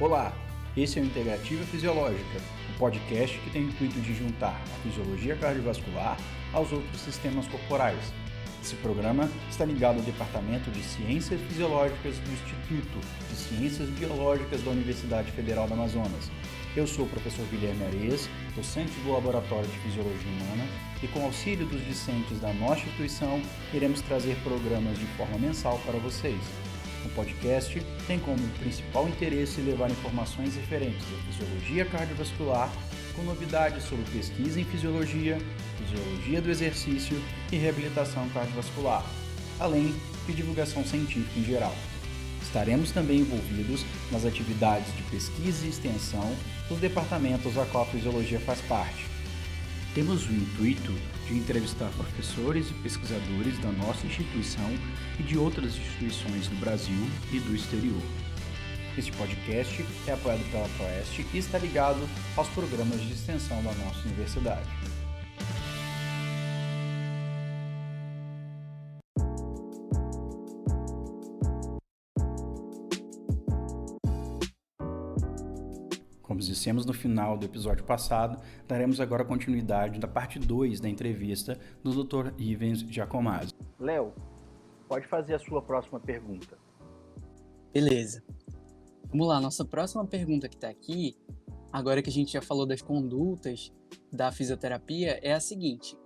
Olá, esse é o Integrativa Fisiológica, o podcast que tem o intuito de juntar a fisiologia cardiovascular aos outros sistemas corporais. Esse programa está ligado ao Departamento de Ciências Fisiológicas do Instituto de Ciências Biológicas da Universidade Federal do Amazonas. Eu sou o professor Guilherme Areias, docente do Laboratório de Fisiologia Humana, e com auxílio dos discentes da nossa instituição, iremos trazer programas de forma mensal para vocês. O podcast tem como principal interesse levar informações referentes à fisiologia cardiovascular, com novidades sobre pesquisa em fisiologia do exercício e reabilitação cardiovascular, além de divulgação científica em geral. Estaremos também envolvidos nas atividades de pesquisa e extensão dos departamentos a qual a fisiologia faz parte. Temos o intuito de entrevistar professores e pesquisadores da nossa instituição e de outras instituições do Brasil e do exterior. Este podcast é apoiado pela Proeste e está ligado aos programas de extensão da nossa universidade. Como dissemos no final do episódio passado, daremos agora continuidade da parte 2 da entrevista do Dr. Ivens Giacomazzi. Léo, pode fazer a sua próxima pergunta. Beleza. Vamos lá, nossa próxima pergunta que está aqui, agora que a gente já falou das condutas da fisioterapia, é a seguinte.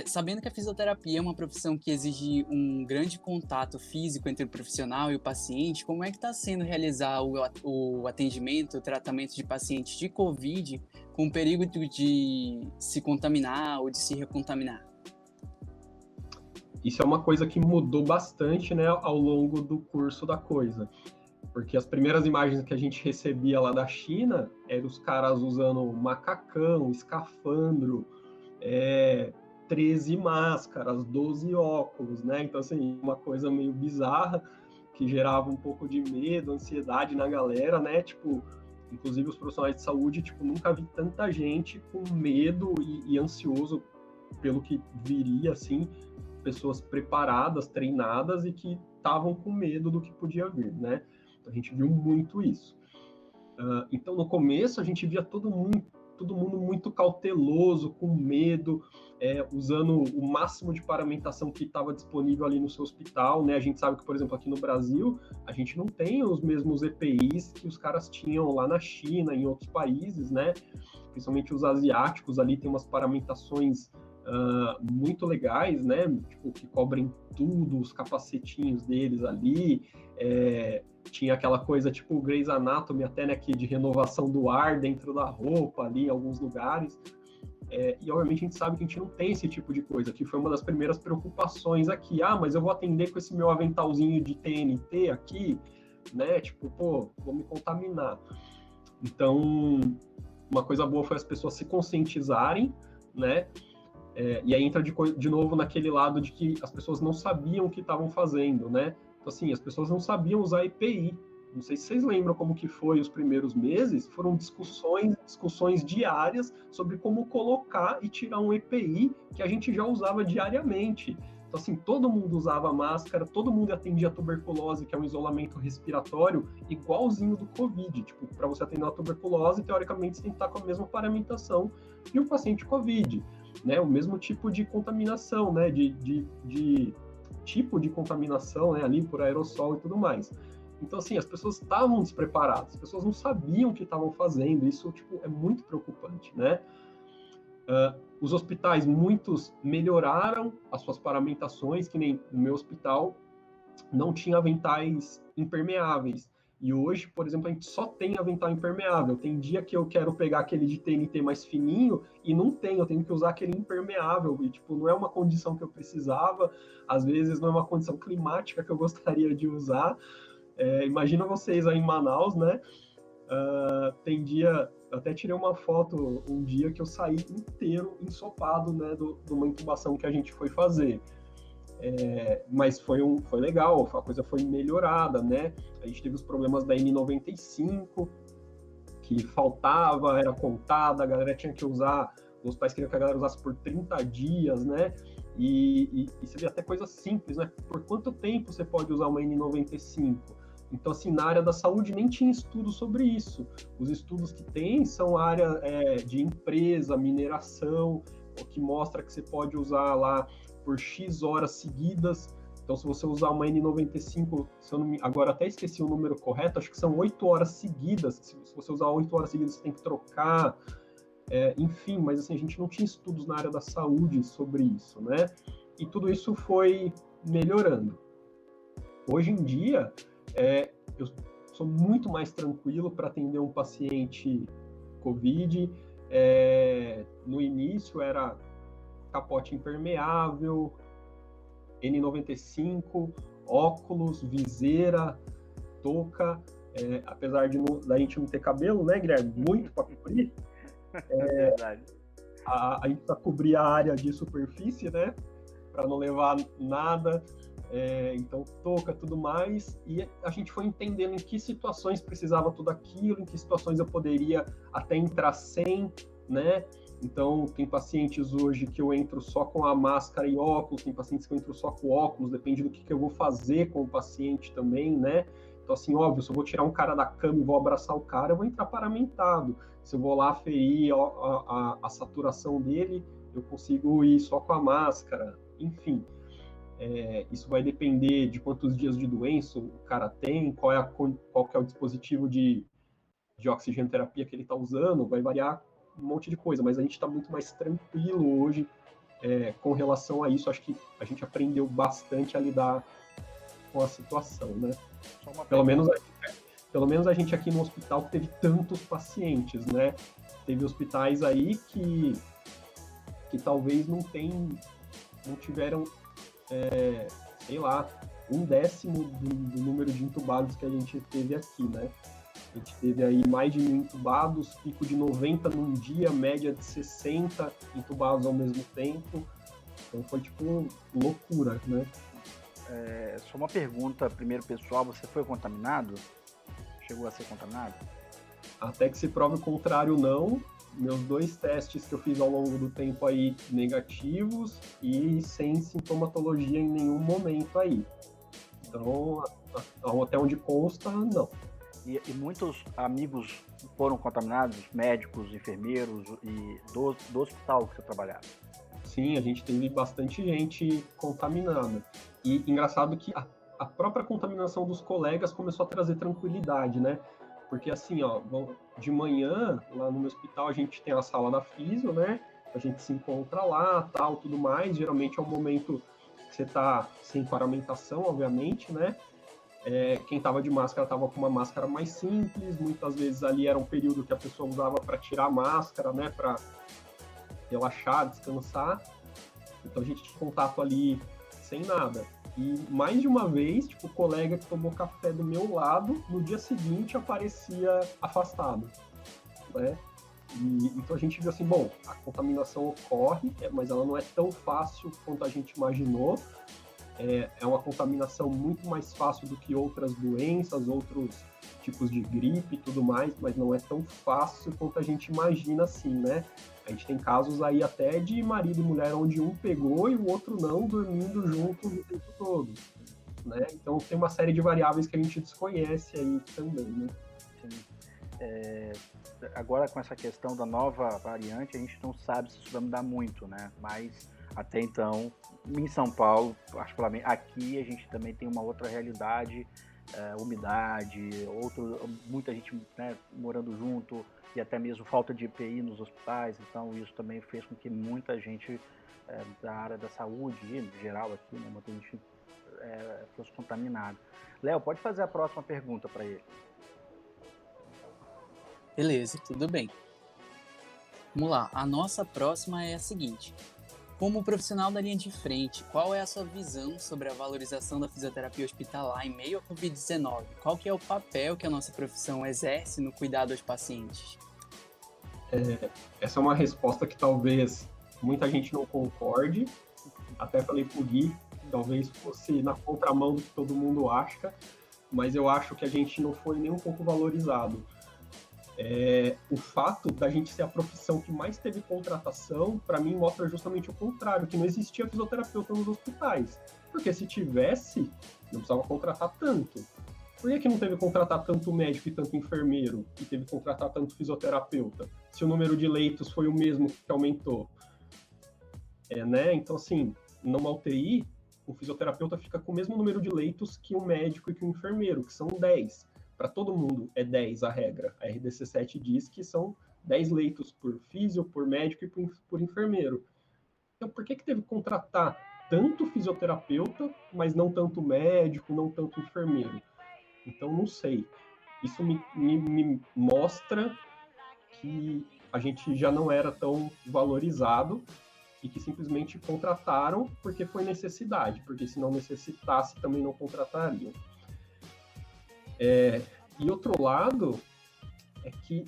Sabendo que a fisioterapia é uma profissão que exige um grande contato físico entre o profissional e o paciente, como é que está sendo realizar o atendimento, o tratamento de pacientes de COVID com o perigo de se contaminar ou de se recontaminar? Isso é uma coisa que mudou bastante, né, ao longo do curso da coisa. Porque as primeiras imagens que a gente recebia lá da China eram os caras usando macacão, escafandro, 13 máscaras, 12 óculos, né? Então, assim, uma coisa meio bizarra que gerava um pouco de medo, ansiedade na galera, né? Tipo, inclusive os profissionais de saúde, tipo, nunca vi tanta gente com medo e ansioso pelo que viria, assim, pessoas preparadas, treinadas e que estavam com medo do que podia vir, né? A gente viu muito isso. Então, no começo, a gente via todo mundo muito cauteloso, com medo, usando o máximo de paramentação que estava disponível ali no seu hospital, né? A gente sabe que, por exemplo, aqui no Brasil, a gente não tem os mesmos EPIs que os caras tinham lá na China, em outros países, né? Principalmente os asiáticos ali tem umas paramentações muito legais, né? Tipo, que cobrem tudo, os capacetinhos deles ali, tinha aquela coisa tipo Grey's Anatomy até, né, que de renovação do ar dentro da roupa ali em alguns lugares, e obviamente a gente sabe que a gente não tem esse tipo de coisa, que foi uma das primeiras preocupações aqui, mas eu vou atender com esse meu aventalzinho de TNT aqui, né, tipo, pô, vou me contaminar. Então, uma coisa boa foi as pessoas se conscientizarem, né, e aí entra de novo naquele lado de que as pessoas não sabiam o que estavam fazendo, né? Então, assim, as pessoas não sabiam usar EPI. Não sei se vocês lembram como que foi os primeiros meses, foram discussões diárias sobre como colocar e tirar um EPI que a gente já usava diariamente. Então, assim, todo mundo usava máscara, todo mundo atendia a tuberculose, que é um isolamento respiratório, igualzinho do COVID. Tipo, para você atender a tuberculose, teoricamente, você tem que estar com a mesma paramentação de um paciente COVID, né? O mesmo tipo de contaminação, né? De tipo de contaminação, né? Ali por aerossol e tudo mais. Então, assim, as pessoas estavam despreparadas, as pessoas não sabiam o que estavam fazendo, isso, tipo, é muito preocupante, né? Os hospitais, muitos melhoraram as suas paramentações, que nem o meu hospital não tinha aventais impermeáveis. E hoje, por exemplo, a gente só tem avental impermeável. Tem dia que eu quero pegar aquele de TNT mais fininho e não tem, eu tenho que usar aquele impermeável. E, tipo, não é uma condição que eu precisava, às vezes não é uma condição climática que eu gostaria de usar. Imagina vocês aí em Manaus, né? Tem dia, eu até tirei uma foto um dia que eu saí inteiro ensopado, né, de uma intubação que a gente foi fazer. Mas foi legal, a coisa foi melhorada, né? A gente teve os problemas da N95, que faltava, era contada, a galera tinha que usar, os pais queriam que a galera usasse por 30 dias, né? E você vê até coisas simples, né? Por quanto tempo você pode usar uma N95? Então, assim, na área da saúde nem tinha estudo sobre isso. Os estudos que tem são área de empresa, mineração, o que mostra que você pode usar lá por X horas seguidas. Então, se você usar uma N95, agora até esqueci o número correto, acho que são 8 horas seguidas. Se você usar 8 horas seguidas, você tem que trocar. Enfim, mas assim, a gente não tinha estudos na área da saúde sobre isso, né? E tudo isso foi melhorando. Hoje em dia, eu sou muito mais tranquilo para atender um paciente COVID. No início era capote impermeável, N95, óculos, viseira, touca. Apesar da gente não ter cabelo, né, Guilherme? Muito para cobrir. Verdade. A gente precisa cobrir a área de superfície, né? Para não levar nada. Então, touca, tudo mais, e a gente foi entendendo em que situações precisava tudo aquilo, em que situações eu poderia até entrar sem, né? Então, tem pacientes hoje que eu entro só com a máscara e óculos, tem pacientes que eu entro só com óculos, depende do que eu vou fazer com o paciente também, né? Então, assim, óbvio, se eu vou tirar um cara da cama e vou abraçar o cara, eu vou entrar paramentado. Se eu vou lá ferir a saturação dele, eu consigo ir só com a máscara, enfim. Isso vai depender de quantos dias de doença o cara tem, qual que é o dispositivo de oxigenoterapia que ele está usando, vai variar um monte de coisa, mas a gente está muito mais tranquilo hoje com relação a isso. Acho que a gente aprendeu bastante a lidar com a situação, né? Pelo menos a gente aqui no hospital que teve tantos pacientes, né? Teve hospitais aí que talvez não tiveram sei lá, 1/10 do número de intubados que a gente teve aqui, né? A gente teve aí mais de 1.000 intubados, pico de 90 num dia, média de 60 intubados ao mesmo tempo. Então foi tipo loucura, né? Só uma pergunta, primeiro pessoal, você foi contaminado? Chegou a ser contaminado? Até que se prove o contrário, não. Meus 2 testes que eu fiz ao longo do tempo aí negativos e sem sintomatologia em nenhum momento aí. Então, até onde consta, não. E muitos amigos foram contaminados, médicos, enfermeiros e do hospital que você trabalhava? Sim, a gente teve bastante gente contaminada. E engraçado que a própria contaminação dos colegas começou a trazer tranquilidade, né? Porque assim, de manhã, lá no meu hospital, a gente tem a sala da fisio, né? A gente se encontra lá, tal, tudo mais. Geralmente é um momento que você tá sem paramentação, obviamente, né? Quem tava de máscara tava com uma máscara mais simples. Muitas vezes ali era um período que a pessoa usava para tirar a máscara, né? Para relaxar, descansar. Então a gente tinha contato ali sem nada. E mais de uma vez, tipo, o colega que tomou café do meu lado, no dia seguinte aparecia afastado, né? Então a gente viu assim, bom, a contaminação ocorre, mas ela não é tão fácil quanto a gente imaginou. É uma contaminação muito mais fácil do que outras doenças, outros tipos de gripe e tudo mais, mas não é tão fácil quanto a gente imagina assim, né? A gente tem casos aí até de marido e mulher onde um pegou e o outro não, dormindo junto o tempo todo, né? Então tem uma série de variáveis que a gente desconhece aí também, né? Sim. Agora com essa questão da nova variante, a gente não sabe se isso vai mudar muito, né? Mas até então, em São Paulo, particularmente, aqui a gente também tem uma outra realidade, umidade, muita gente, né, morando junto, e até mesmo falta de EPI nos hospitais. Então isso também fez com que muita gente da área da saúde, em geral aqui, né, muita gente fosse contaminada. Léo, pode fazer a próxima pergunta para ele. Beleza, tudo bem. Vamos lá, a nossa próxima é a seguinte. Como profissional da linha de frente, qual é a sua visão sobre a valorização da fisioterapia hospitalar em meio à Covid-19? Qual que é o papel que a nossa profissão exerce no cuidado aos pacientes? Essa é uma resposta que talvez muita gente não concorde. Até falei pro Gui, talvez fosse na contramão do que todo mundo acha, mas eu acho que a gente não foi nem um pouco valorizado. O fato da gente ser a profissão que mais teve contratação, para mim, mostra justamente o contrário, que não existia fisioterapeuta nos hospitais. Porque se tivesse, não precisava contratar tanto, Por que não teve que contratar tanto médico e tanto enfermeiro? E teve que contratar tanto fisioterapeuta? Se o número de leitos foi o mesmo que aumentou? Né? Então, assim, numa UTI, o fisioterapeuta fica com o mesmo número de leitos que um médico e que um enfermeiro, que são 10. Para todo mundo é 10 a regra. A RDC7 diz que são 10 leitos por físio, por médico e por enfermeiro. Então, por que teve que contratar tanto fisioterapeuta, mas não tanto médico, não tanto enfermeiro? Então, não sei. Isso me mostra que a gente já não era tão valorizado e que simplesmente contrataram porque foi necessidade, porque se não necessitasse também não contratariam. E outro lado é que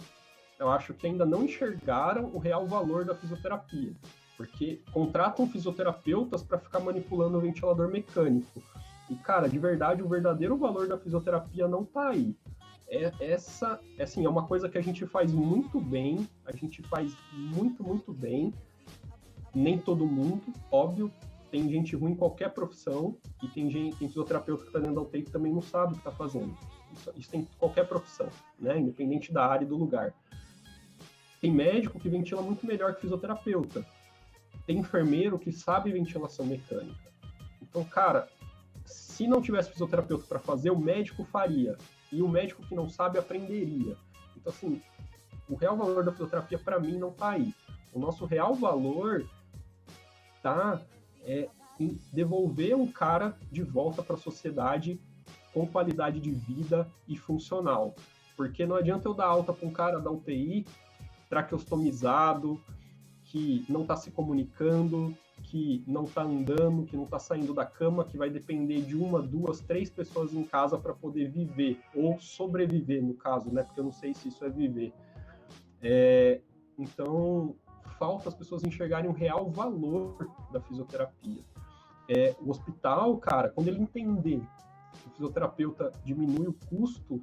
eu acho que ainda não enxergaram o real valor da fisioterapia, porque contratam fisioterapeutas para ficar manipulando o ventilador mecânico. E, cara, de verdade, o verdadeiro valor da fisioterapia não está aí. É uma coisa que a gente faz muito bem, a gente faz muito, muito bem. Nem todo mundo, óbvio, tem gente ruim em qualquer profissão, e tem fisioterapeuta que está dentro da UTI que também não sabe o que está fazendo. Isso tem em qualquer profissão, né? Independente da área e do lugar. Tem médico que ventila muito melhor que fisioterapeuta. Tem enfermeiro que sabe ventilação mecânica. Então, cara, se não tivesse fisioterapeuta para fazer, o médico faria. E o médico que não sabe aprenderia. Então, assim, o real valor da fisioterapia, para mim, não está aí. O nosso real valor está em devolver um cara de volta para a sociedade com qualidade de vida e funcional. Porque não adianta eu dar alta para um cara da UTI traqueostomizado, que não está se comunicando, que não está andando, que não está saindo da cama, que vai depender de 1, 2, 3 pessoas em casa para poder viver, ou sobreviver, no caso, né? Porque eu não sei se isso é viver. Então, falta as pessoas enxergarem o real valor da fisioterapia. O hospital, cara, quando ele entender que o fisioterapeuta diminui o custo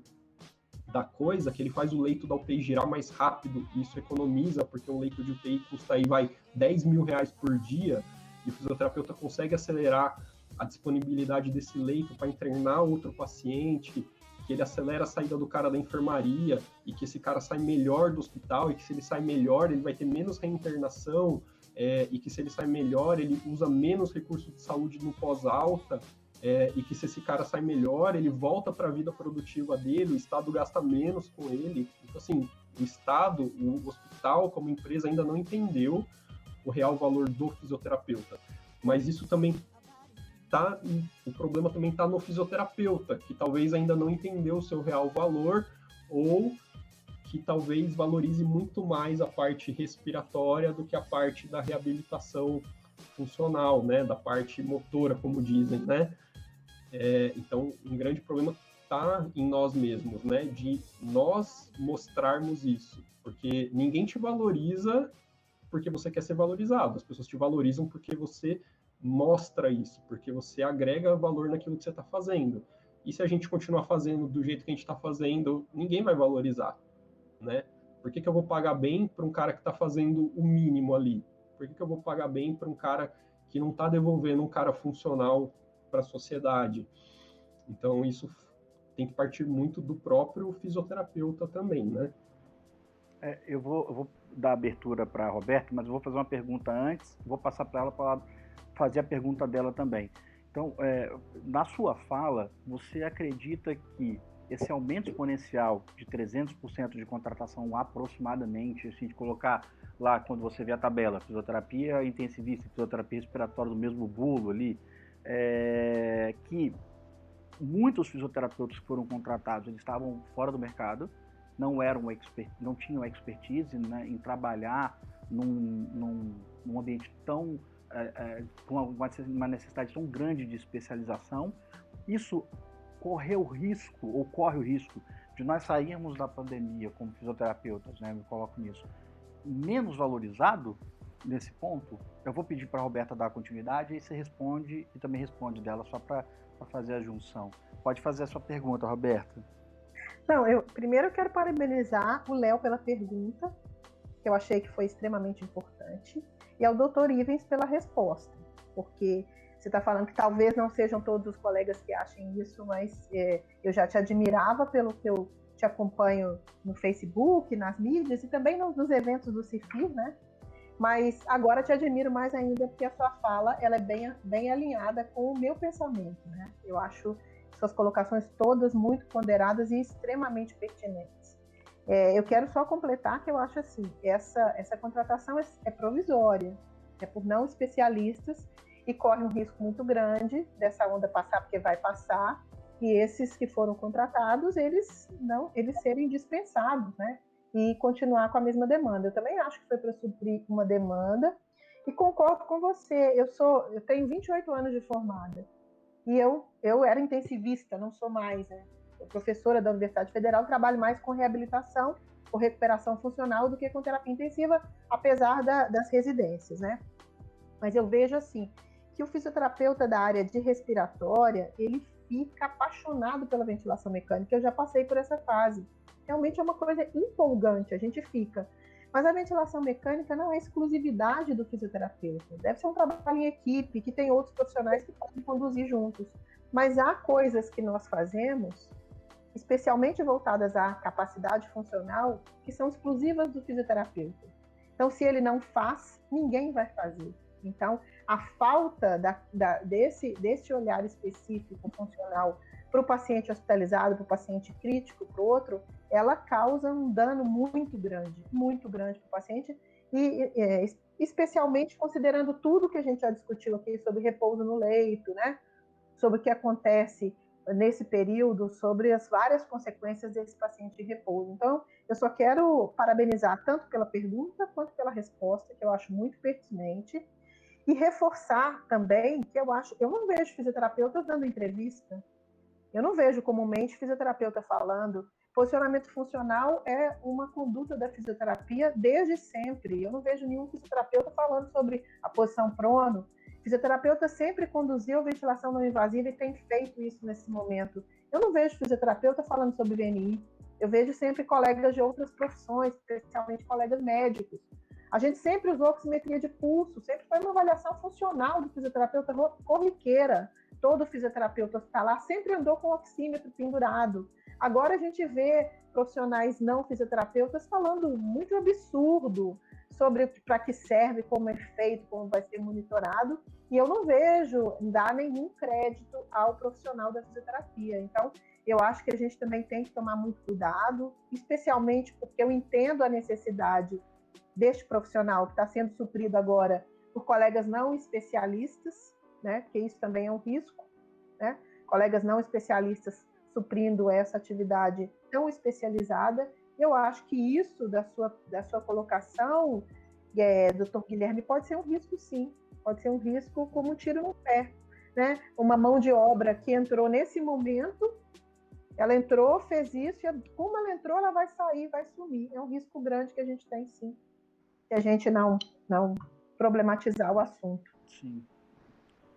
da coisa, que ele faz o leito da UTI girar mais rápido, e isso economiza, porque um leito de UTI custa aí, R$10 mil por dia, e o fisioterapeuta consegue acelerar a disponibilidade desse leito para internar outro paciente, que ele acelera a saída do cara da enfermaria, e que esse cara sai melhor do hospital, e que se ele sai melhor, ele vai ter menos reinternação, e que se ele sai melhor, ele usa menos recursos de saúde no pós-alta, e que se esse cara sai melhor, ele volta para a vida produtiva dele, o Estado gasta menos com ele. Então, assim, o Estado, o hospital, como empresa, ainda não entendeu o real valor do fisioterapeuta. Mas isso também o problema também está no fisioterapeuta, que talvez ainda não entendeu o seu real valor, ou que talvez valorize muito mais a parte respiratória do que a parte da reabilitação funcional, né, da parte motora, como dizem, né? Então, um grande problema está em nós mesmos, né, de nós mostrarmos isso, porque ninguém te valoriza porque você quer ser valorizado, as pessoas te valorizam porque você mostra isso, porque você agrega valor naquilo que você está fazendo. E se a gente continuar fazendo do jeito que a gente está fazendo, ninguém vai valorizar, né? Por que eu vou pagar bem para um cara que está fazendo o mínimo ali? Por que eu vou pagar bem para um cara que não está devolvendo um cara funcional para a sociedade? Então, isso tem que partir muito do próprio fisioterapeuta também, né? Eu vou dar abertura para a Roberta, mas eu vou fazer uma pergunta antes, vou passar para ela para fazer a pergunta dela também. Então, na sua fala, você acredita que esse aumento exponencial de 300% de contratação aproximadamente, se a gente colocar lá, quando você vê a tabela, fisioterapia intensivista, fisioterapia respiratória do mesmo bolo ali, que muitos fisioterapeutas que foram contratados, eles estavam fora do mercado, não tinham expertise, né, em trabalhar num ambiente tão com uma necessidade tão grande de especialização. Isso corre o risco de nós sairmos da pandemia como fisioterapeutas, né, me coloco nisso, menos valorizado nesse ponto. Eu vou pedir para a Roberta dar continuidade e você responde e também responde dela, só para fazer a junção. Pode fazer a sua pergunta, Roberta. Não, primeiro eu quero parabenizar o Léo pela pergunta, que eu achei que foi extremamente importante, e ao Dr. Ivens pela resposta, porque Você está falando que talvez não sejam todos os colegas que achem isso, mas eu já te admirava pelo que eu te acompanho no Facebook, nas mídias e também nos eventos do CIFIR, né? Mas agora te admiro mais ainda porque a sua fala ela é bem alinhada com o meu pensamento, né? Eu acho suas colocações todas muito ponderadas e extremamente pertinentes. Eu quero só completar que eu acho assim, essa contratação é provisória, é por não especialistas e corre um risco muito grande dessa onda passar, porque vai passar, e esses que foram contratados, eles serem dispensados, né? E continuar com a mesma demanda. Eu também acho que foi para suprir uma demanda, e concordo com você. Eu tenho 28 anos de formada, e eu era intensivista, não sou mais, né? Sou professora da Universidade Federal, trabalho mais com reabilitação, com recuperação funcional, do que com terapia intensiva, apesar das residências, né? Mas eu vejo assim, que o fisioterapeuta da área de respiratória, ele fica apaixonado pela ventilação mecânica. Eu já passei por essa fase. Realmente é uma coisa empolgante, a gente fica. Mas a ventilação mecânica não é exclusividade do fisioterapeuta. Deve ser um trabalho em equipe, que tem outros profissionais que podem conduzir juntos. Mas há coisas que nós fazemos, especialmente voltadas à capacidade funcional, que são exclusivas do fisioterapeuta. Então, se ele não faz, ninguém vai fazer. Então, a falta desse olhar específico funcional para o paciente hospitalizado, para o paciente crítico, para o outro, ela causa um dano muito grande para o paciente, e especialmente considerando tudo que a gente já discutiu aqui sobre repouso no leito, né? Sobre o que acontece nesse período, sobre as várias consequências desse paciente de repouso. Então, eu só quero parabenizar tanto pela pergunta quanto pela resposta, que eu acho muito pertinente, e reforçar também que eu não vejo fisioterapeutas dando entrevista, eu não vejo comumente fisioterapeuta falando. Posicionamento funcional é uma conduta da fisioterapia desde sempre. Eu não vejo nenhum fisioterapeuta falando sobre a posição prono. Fisioterapeuta sempre conduziu ventilação não invasiva e tem feito isso nesse momento. Eu não vejo fisioterapeuta falando sobre VNI. Eu vejo sempre colegas de outras profissões, especialmente colegas médicos. A gente sempre usou oximetria de pulso, sempre foi uma avaliação funcional do fisioterapeuta corriqueira. Todo fisioterapeuta hospitalar sempre andou com o oxímetro pendurado. Agora a gente vê profissionais não fisioterapeutas falando muito absurdo sobre para que serve, como é feito, como vai ser monitorado, e eu não vejo dar nenhum crédito ao profissional da fisioterapia. Então, eu acho que a gente também tem que tomar muito cuidado, especialmente porque eu entendo a necessidade deste profissional que está sendo suprido agora por colegas não especialistas, né? Porque isso também é um risco, né? Colegas não especialistas suprindo essa atividade tão especializada. Eu acho que isso da sua colocação, doutor Guilherme, pode ser um risco, sim. Pode ser um risco como um tiro no pé, né? Uma mão de obra que entrou nesse momento, ela entrou, fez isso, e como ela entrou, ela vai sair, vai sumir. É um risco grande que a gente tem, sim. Se a gente não problematizar o assunto. Sim.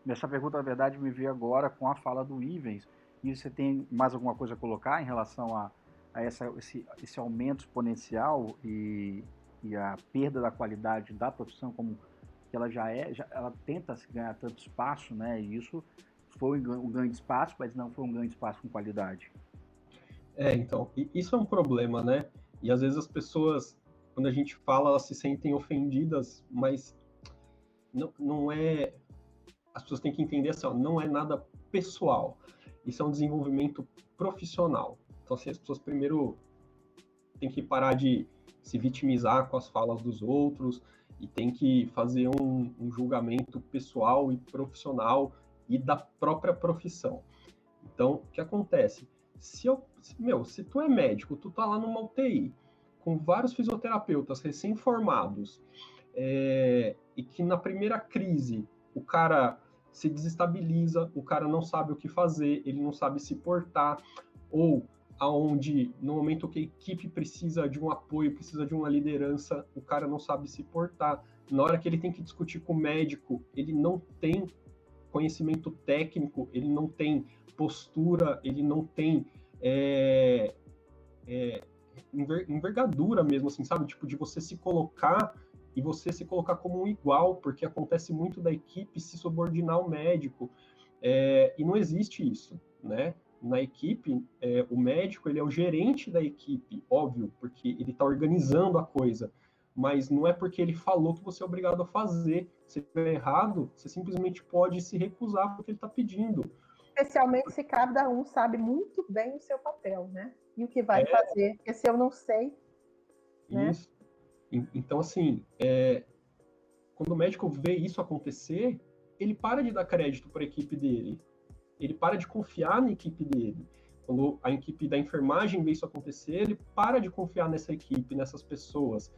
Essa pergunta, na verdade, me veio agora com a fala do Ivens. E você tem mais alguma coisa a colocar em relação a esse aumento exponencial e a perda da qualidade da profissão, como que ela ela tenta se ganhar tanto espaço, né? E isso foi um ganho de espaço, mas não foi um ganho de espaço com qualidade. Então, isso é um problema, né? E às vezes as pessoas, quando a gente fala, elas se sentem ofendidas, mas não é... As pessoas têm que entender assim, não é nada pessoal. Isso é um desenvolvimento profissional. Então, assim, as pessoas primeiro têm que parar de se vitimizar com as falas dos outros e tem que fazer um julgamento pessoal e profissional e da própria profissão. Então, o que acontece? Se tu é médico, tu tá lá numa UTI, com vários fisioterapeutas recém-formados, e que na primeira crise o cara se desestabiliza, o cara não sabe o que fazer, ele não sabe se portar, ou aonde no momento que a equipe precisa de um apoio, precisa de uma liderança, o cara não sabe se portar. Na hora que ele tem que discutir com o médico, ele não tem conhecimento técnico, ele não tem postura, ele não tem envergadura mesmo, assim, sabe? Tipo, de você se colocar e você se colocar como um igual, porque acontece muito da equipe se subordinar ao médico, e não existe isso, né? Na equipe, o médico ele é o gerente da equipe, óbvio, porque ele está organizando a coisa, mas não é porque ele falou que você é obrigado a fazer. Se estiver errado, você simplesmente pode se recusar porque ele está pedindo. Especialmente se cada um sabe muito bem o seu papel, né? E o que vai fazer, porque se eu não sei, né? Isso. Então, assim, quando o médico vê isso acontecer, ele para de dar crédito para a equipe dele. Ele para de confiar na equipe dele. Quando a equipe da enfermagem vê isso acontecer, ele para de confiar nessa equipe, nessas pessoas.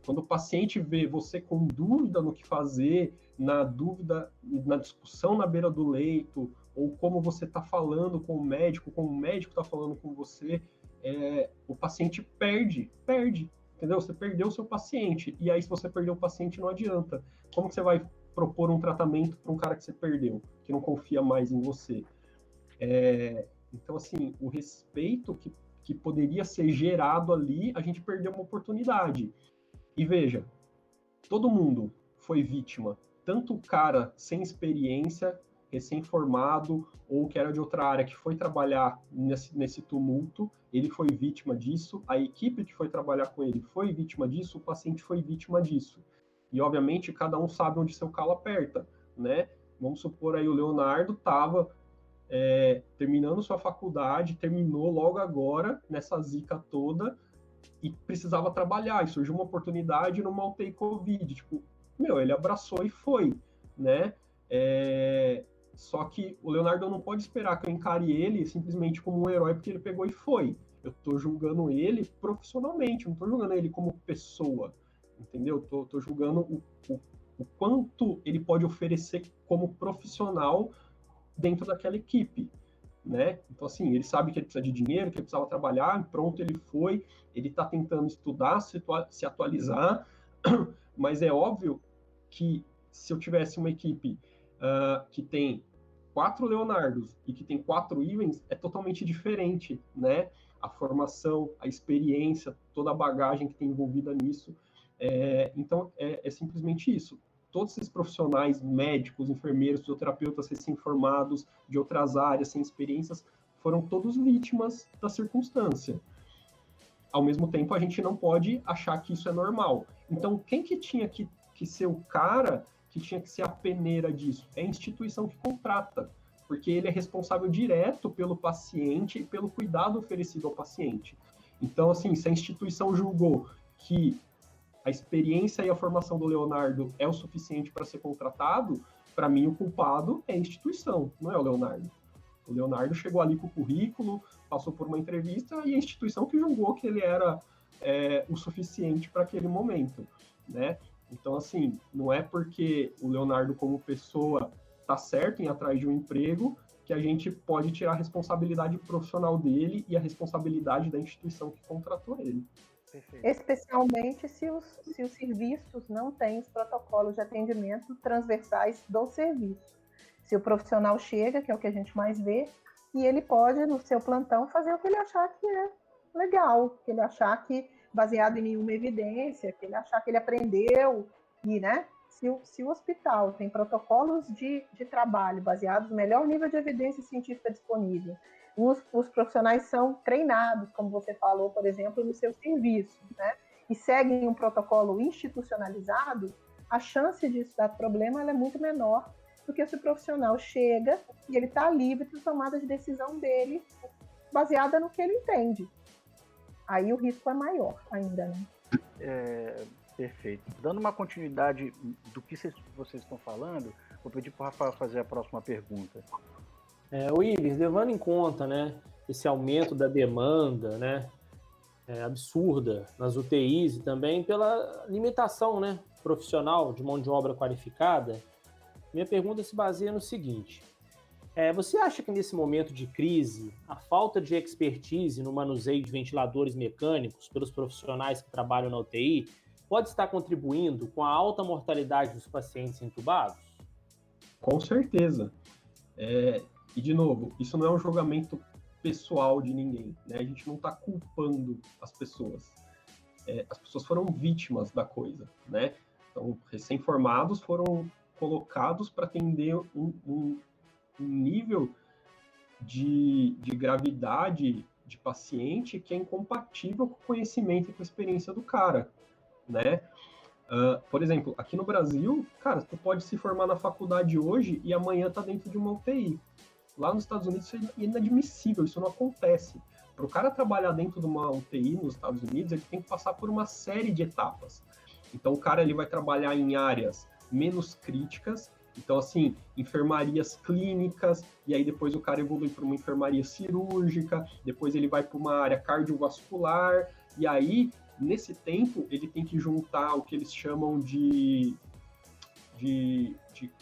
Quando o paciente vê você com dúvida no que fazer, na dúvida, na discussão na beira do leito, ou como você está falando com o médico, como o médico está falando com você, o paciente perde, entendeu? Você perdeu o seu paciente, e aí se você perdeu o paciente não adianta. Como que você vai propor um tratamento para um cara que você perdeu, que não confia mais em você? Então, assim, o respeito que poderia ser gerado ali, a gente perdeu uma oportunidade. E veja, todo mundo foi vítima, tanto o cara sem experiência, recém-formado, ou que era de outra área, que foi trabalhar nesse tumulto, ele foi vítima disso, a equipe que foi trabalhar com ele foi vítima disso, o paciente foi vítima disso. E, obviamente, cada um sabe onde seu calo aperta, né? Vamos supor aí, o Leonardo estava terminando sua faculdade, terminou logo agora, nessa zica toda, e precisava trabalhar, e surgiu uma oportunidade numa UTI Covid, tipo, ele abraçou e foi, né? Só que o Leonardo não pode esperar que eu encare ele simplesmente como um herói porque ele pegou e foi. Eu tô julgando ele profissionalmente, não tô julgando ele como pessoa, entendeu? Tô julgando o quanto ele pode oferecer como profissional dentro daquela equipe, né? Então, assim, ele sabe que ele precisa de dinheiro, que ele precisava trabalhar, pronto, ele foi, ele está tentando estudar, se atualizar, mas é óbvio que se eu tivesse uma equipe que tem 4 Leonardos e que tem 4 Ivens, é totalmente diferente, né? A formação, a experiência, toda a bagagem que tem envolvida nisso. Então, é simplesmente isso. Todos esses profissionais, médicos, enfermeiros, fisioterapeutas recém-formados, de outras áreas, sem experiências, foram todos vítimas da circunstância. Ao mesmo tempo, a gente não pode achar que isso é normal. Então, quem que tinha que ser o cara que tinha que ser a peneira disso? É a instituição que contrata, porque ele é responsável direto pelo paciente e pelo cuidado oferecido ao paciente. Então, assim, se a instituição julgou que a experiência e a formação do Leonardo é o suficiente para ser contratado, para mim o culpado é a instituição, não é o Leonardo. O Leonardo chegou ali com o currículo, passou por uma entrevista e a instituição que julgou que ele era o suficiente para aquele momento, né? Então, assim, não é porque o Leonardo como pessoa está certo em ir atrás de um emprego que a gente pode tirar a responsabilidade profissional dele e a responsabilidade da instituição que contratou ele. Perfeito. Especialmente se os serviços não têm os protocolos de atendimento transversais do serviço. Se o profissional chega, que é o que a gente mais vê, e ele pode, no seu plantão, fazer o que ele achar que é legal, que ele achar que, baseado em nenhuma evidência, que ele achar que ele aprendeu, e, né? Se o hospital tem protocolos de trabalho baseados no melhor nível de evidência científica disponível, os profissionais são treinados, como você falou, por exemplo, no seu serviço, né? E seguem um protocolo institucionalizado, a chance disso dar problema ela é muito menor do que se o profissional chega e ele está livre para a tomada de decisão dele, baseada no que ele entende. Aí o risco é maior ainda, né? Perfeito. Dando uma continuidade do que vocês estão falando, vou pedir para o Rafael fazer a próxima pergunta. Willis, levando em conta, né, esse aumento da demanda, né, absurda nas UTIs e também pela limitação, né, profissional de mão de obra qualificada, minha pergunta se baseia no seguinte: você acha que nesse momento de crise, a falta de expertise no manuseio de ventiladores mecânicos pelos profissionais que trabalham na UTI pode estar contribuindo com a alta mortalidade dos pacientes entubados? Com certeza. E, de novo, isso não é um julgamento pessoal de ninguém, né? A gente não está culpando as pessoas. as pessoas foram vítimas da coisa, né? Então, recém-formados foram colocados para atender um nível de gravidade de paciente que é incompatível com o conhecimento e com a experiência do cara, né? Por exemplo, aqui no Brasil, cara, tu pode se formar na faculdade hoje e amanhã tá dentro de uma UTI. Lá nos Estados Unidos isso é inadmissível, isso não acontece. Para o cara trabalhar dentro de uma UTI nos Estados Unidos, ele tem que passar por uma série de etapas. Então, o cara ele vai trabalhar em áreas menos críticas, então, assim, enfermarias clínicas, e aí depois o cara evolui para uma enfermaria cirúrgica, depois ele vai para uma área cardiovascular, e aí, nesse tempo, ele tem que juntar o que eles chamam de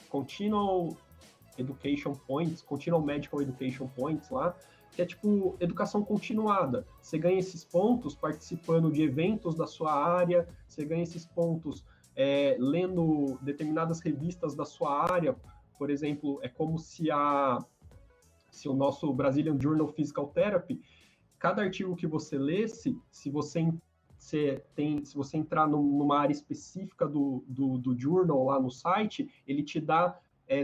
Continual Education Points, Continual Medical Education Points lá, que é tipo educação continuada. Você ganha esses pontos participando de eventos da sua área, você ganha esses pontos lendo determinadas revistas da sua área. Por exemplo, é como se o nosso Brazilian Journal of Physical Therapy, cada artigo que você lesse, se você entrar numa área específica do journal lá no site, ele te dá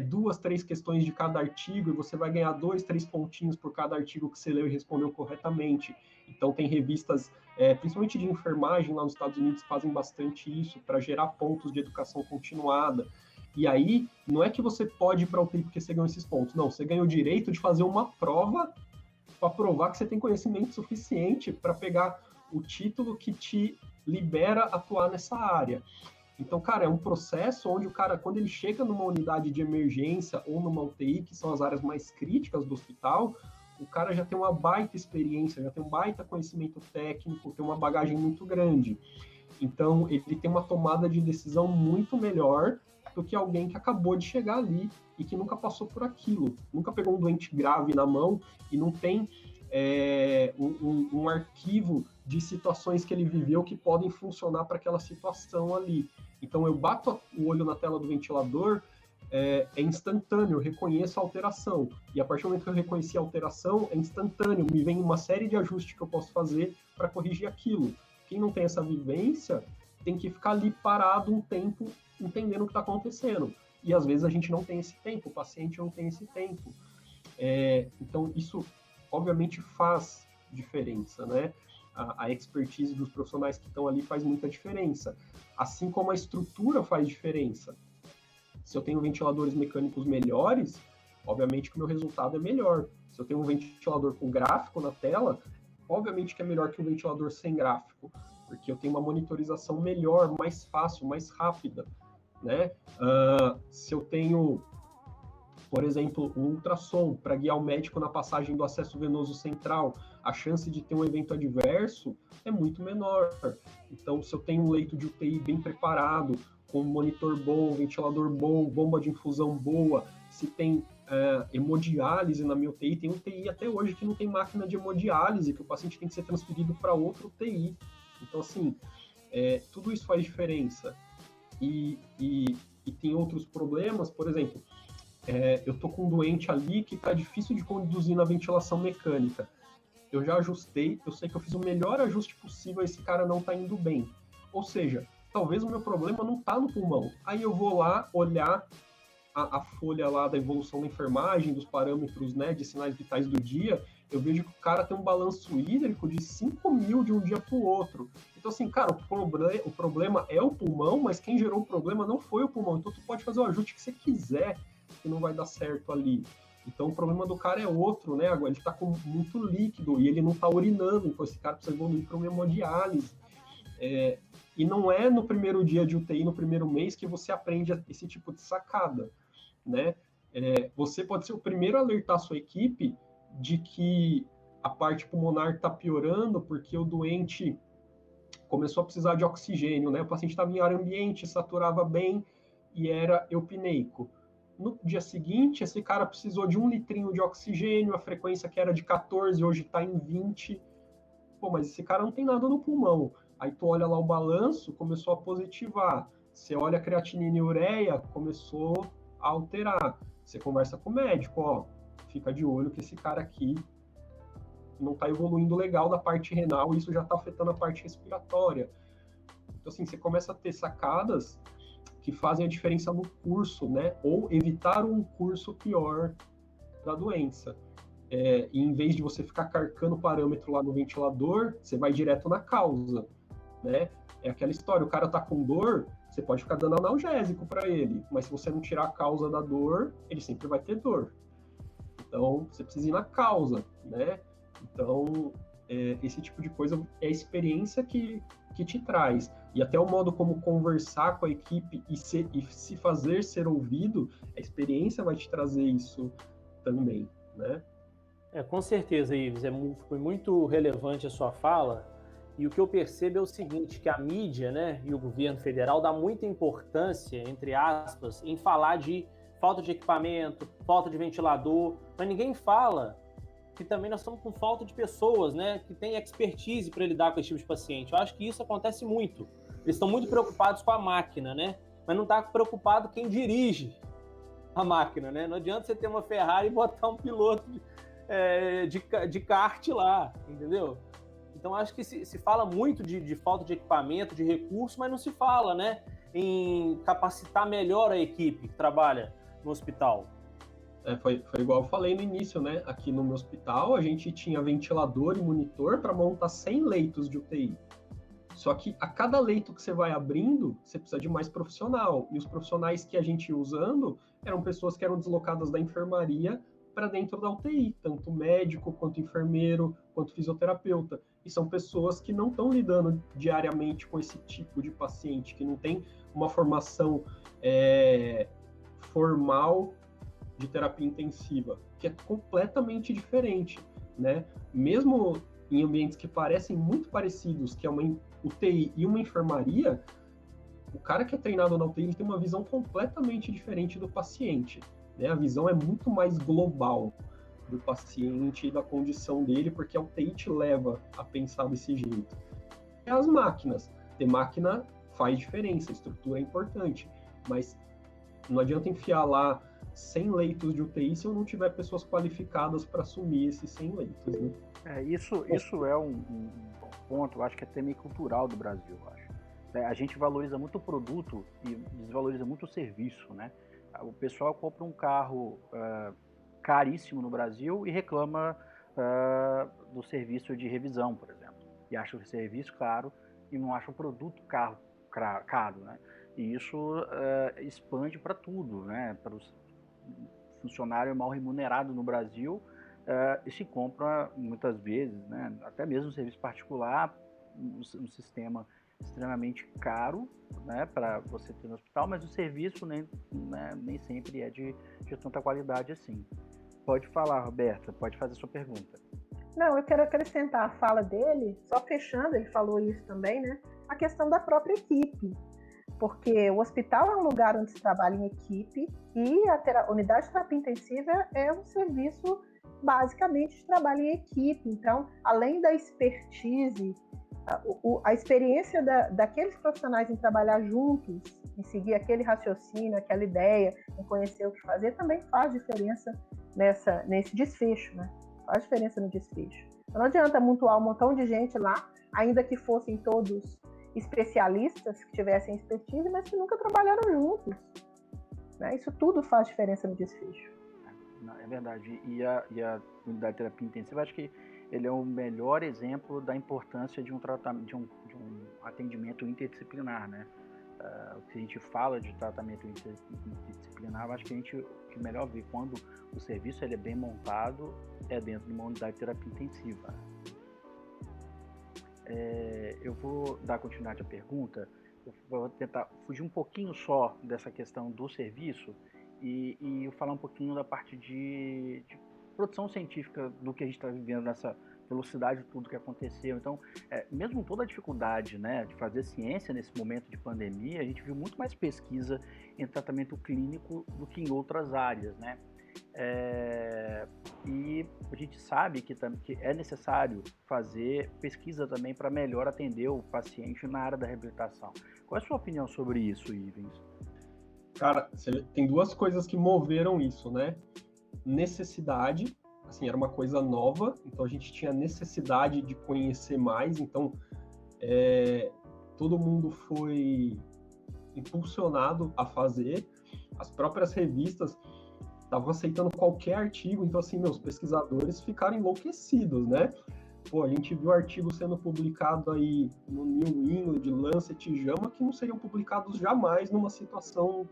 2, 3 questões de cada artigo e você vai ganhar 2, 3 pontinhos por cada artigo que você leu e respondeu corretamente. Então tem revistas, principalmente de enfermagem lá nos Estados Unidos, fazem bastante isso para gerar pontos de educação continuada. E aí, não é que você pode ir para o UTI porque você ganhou esses pontos. Não, você ganha o direito de fazer uma prova para provar que você tem conhecimento suficiente para pegar o título que te libera atuar nessa área. Então, cara, é um processo onde o cara, quando ele chega numa unidade de emergência ou numa UTI, que são as áreas mais críticas do hospital, o cara já tem uma baita experiência, já tem um baita conhecimento técnico, tem uma bagagem muito grande. Então, ele tem uma tomada de decisão muito melhor do que alguém que acabou de chegar ali e que nunca passou por aquilo, nunca pegou um doente grave na mão e não tem um arquivo de situações que ele viveu que podem funcionar para aquela situação ali. Então, eu bato o olho na tela do ventilador, é instantâneo, eu reconheço a alteração. E a partir do momento que eu reconheci a alteração, é instantâneo, me vem uma série de ajustes que eu posso fazer para corrigir aquilo. Quem não tem essa vivência tem que ficar ali parado um tempo, entendendo o que está acontecendo. E às vezes a gente não tem esse tempo, o paciente não tem esse tempo. Então, isso obviamente faz diferença, né? A expertise dos profissionais que estão ali faz muita diferença. Assim como a estrutura faz diferença. Se eu tenho ventiladores mecânicos melhores, obviamente que o meu resultado é melhor. Se eu tenho um ventilador com gráfico na tela, obviamente que é melhor que um ventilador sem gráfico, porque eu tenho uma monitorização melhor, mais fácil, mais rápida, né? Se eu tenho, por exemplo, um ultrassom para guiar o médico na passagem do acesso venoso central, a chance de ter um evento adverso é muito menor. Então, se eu tenho um leito de UTI bem preparado, com um monitor bom, ventilador bom, bomba de infusão boa, se tem hemodiálise na minha UTI, tem UTI até hoje que não tem máquina de hemodiálise, que o paciente tem que ser transferido para outra UTI. Então, assim, tudo isso faz diferença. E tem outros problemas, por exemplo, eu tô com um doente ali que tá difícil de conduzir na ventilação mecânica. Eu já ajustei, eu sei que eu fiz o melhor ajuste possível, esse cara não tá indo bem. Ou seja, talvez o meu problema não tá no pulmão. Aí eu vou lá olhar a folha lá da evolução da enfermagem, dos parâmetros, né, de sinais vitais do dia, eu vejo que o cara tem um balanço hídrico de 5.000 de um dia pro outro. Então, assim, cara, o problema é o pulmão, mas quem gerou o problema não foi o pulmão. Então, tu pode fazer o ajuste que você quiser, que não vai dar certo ali. Então, o problema do cara é outro, né? Agora, ele tá com muito líquido e ele não tá urinando, então esse cara precisa evoluir para uma hemodiálise. E não é no primeiro dia de UTI, no primeiro mês, que você aprende esse tipo de sacada, né? Você pode ser o primeiro a alertar a sua equipe de que a parte pulmonar está piorando porque o doente começou a precisar de oxigênio, né? O paciente estava em ar ambiente, saturava bem e era eupneico. No dia seguinte, esse cara precisou de 1 litrinho de oxigênio, a frequência que era de 14, hoje está em 20. Pô, mas esse cara não tem nada no pulmão. Aí tu olha lá o balanço, começou a positivar. Você olha a creatinina e ureia, começou a alterar. Você conversa com o médico, ó, fica de olho que esse cara aqui não está evoluindo legal da parte renal, isso já está afetando a parte respiratória. Então, assim, você começa a ter sacadas que fazem a diferença no curso, né? Ou evitar um curso pior da doença. E em vez de você ficar carcando parâmetro lá no ventilador, você vai direto na causa, né? É aquela história, o cara tá com dor, você pode ficar dando analgésico para ele, mas se você não tirar a causa da dor, ele sempre vai ter dor. Então, você precisa ir na causa, né? Então, esse tipo de coisa é a experiência que te traz. E até o modo como conversar com a equipe e se fazer ser ouvido, a experiência vai te trazer isso também, né? Com certeza, Ives, foi muito relevante a sua fala, e o que eu percebo é o seguinte, que a mídia, né, e o governo federal dá muita importância, entre aspas, em falar de falta de equipamento, falta de ventilador, mas ninguém fala que também nós estamos com falta de pessoas, né, que têm expertise para lidar com esse tipo de paciente. Eu acho que isso acontece muito. Eles estão muito preocupados com a máquina, né, mas não está preocupado quem dirige a máquina, né? Não adianta você ter uma Ferrari e botar um piloto de kart lá, entendeu? Então, acho que se fala muito de falta de equipamento, de recurso, mas não se fala, né, em capacitar melhor a equipe que trabalha no hospital. Foi igual eu falei no início, né? Aqui no meu hospital, a gente tinha ventilador e monitor para montar 100 leitos de UTI. Só que a cada leito que você vai abrindo, você precisa de mais profissional. E os profissionais que a gente ia usando eram pessoas que eram deslocadas da enfermaria para dentro da UTI, tanto médico, quanto enfermeiro, quanto fisioterapeuta. E são pessoas que não estão lidando diariamente com esse tipo de paciente, que não tem uma formação formal de terapia intensiva, que é completamente diferente, né? Mesmo em ambientes que parecem muito parecidos, que é uma UTI e uma enfermaria, o cara que é treinado na UTI ele tem uma visão completamente diferente do paciente, né? A visão é muito mais global do paciente e da condição dele, porque a UTI te leva a pensar desse jeito. E as máquinas. Ter máquina faz diferença, a estrutura é importante, mas não adianta enfiar lá 100 leitos de UTI se eu não tiver pessoas qualificadas para assumir esses 100 leitos, né? Isso é um ponto, eu acho que é até meio cultural do Brasil, eu acho. A gente valoriza muito o produto e desvaloriza muito o serviço, né? O pessoal compra um carro caríssimo no Brasil e reclama do serviço de revisão, por exemplo. E acha o serviço caro e não acha o produto caro, né? E isso expande para tudo, né? Para os funcionários mal remunerados no Brasil, e se compra muitas vezes, né? Até mesmo no serviço particular, um sistema extremamente caro, né, para você ter no hospital, mas o serviço nem sempre é de tanta qualidade assim. Pode falar, Roberta, pode fazer a sua pergunta. Não, eu quero acrescentar a fala dele, só fechando, ele falou isso também, né, a questão da própria equipe, porque o hospital é um lugar onde se trabalha em equipe e a unidade de terapia intensiva é um serviço basicamente de trabalho em equipe, então, além da expertise, a experiência daqueles profissionais em trabalhar juntos, em seguir aquele raciocínio, aquela ideia, em conhecer o que fazer, também faz diferença nesse desfecho, né? Faz diferença no desfecho. Então, não adianta amontoar um montão de gente lá, ainda que fossem todos especialistas, que tivessem expertise, mas que nunca trabalharam juntos, né? Isso tudo faz diferença no desfecho. É verdade. E a unidade de terapia intensiva, acho que ele é o melhor exemplo da importância de um tratamento, de um atendimento interdisciplinar, né? O que a gente fala de tratamento interdisciplinar, acho que o que melhor vê quando o serviço ele é bem montado é dentro de uma unidade de terapia intensiva. Eu vou dar continuidade à pergunta, eu vou tentar fugir um pouquinho só dessa questão do serviço e falar um pouquinho da parte de produção científica do que a gente está vivendo nessa velocidade de tudo que aconteceu. Então, mesmo toda a dificuldade, né, de fazer ciência nesse momento de pandemia, a gente viu muito mais pesquisa em tratamento clínico do que em outras áreas, né? E a gente sabe que é necessário fazer pesquisa também para melhor atender o paciente na área da reabilitação. Qual é a sua opinião sobre isso, Ivens? Cara, tem duas coisas que moveram isso, né? Necessidade, assim, era uma coisa nova, então a gente tinha necessidade de conhecer mais, então todo mundo foi impulsionado a fazer, as próprias revistas estavam aceitando qualquer artigo, então assim, meus pesquisadores ficaram enlouquecidos, né? Pô, a gente viu artigos sendo publicados aí no New England, Lancet e JAMA que não seriam publicados jamais numa situação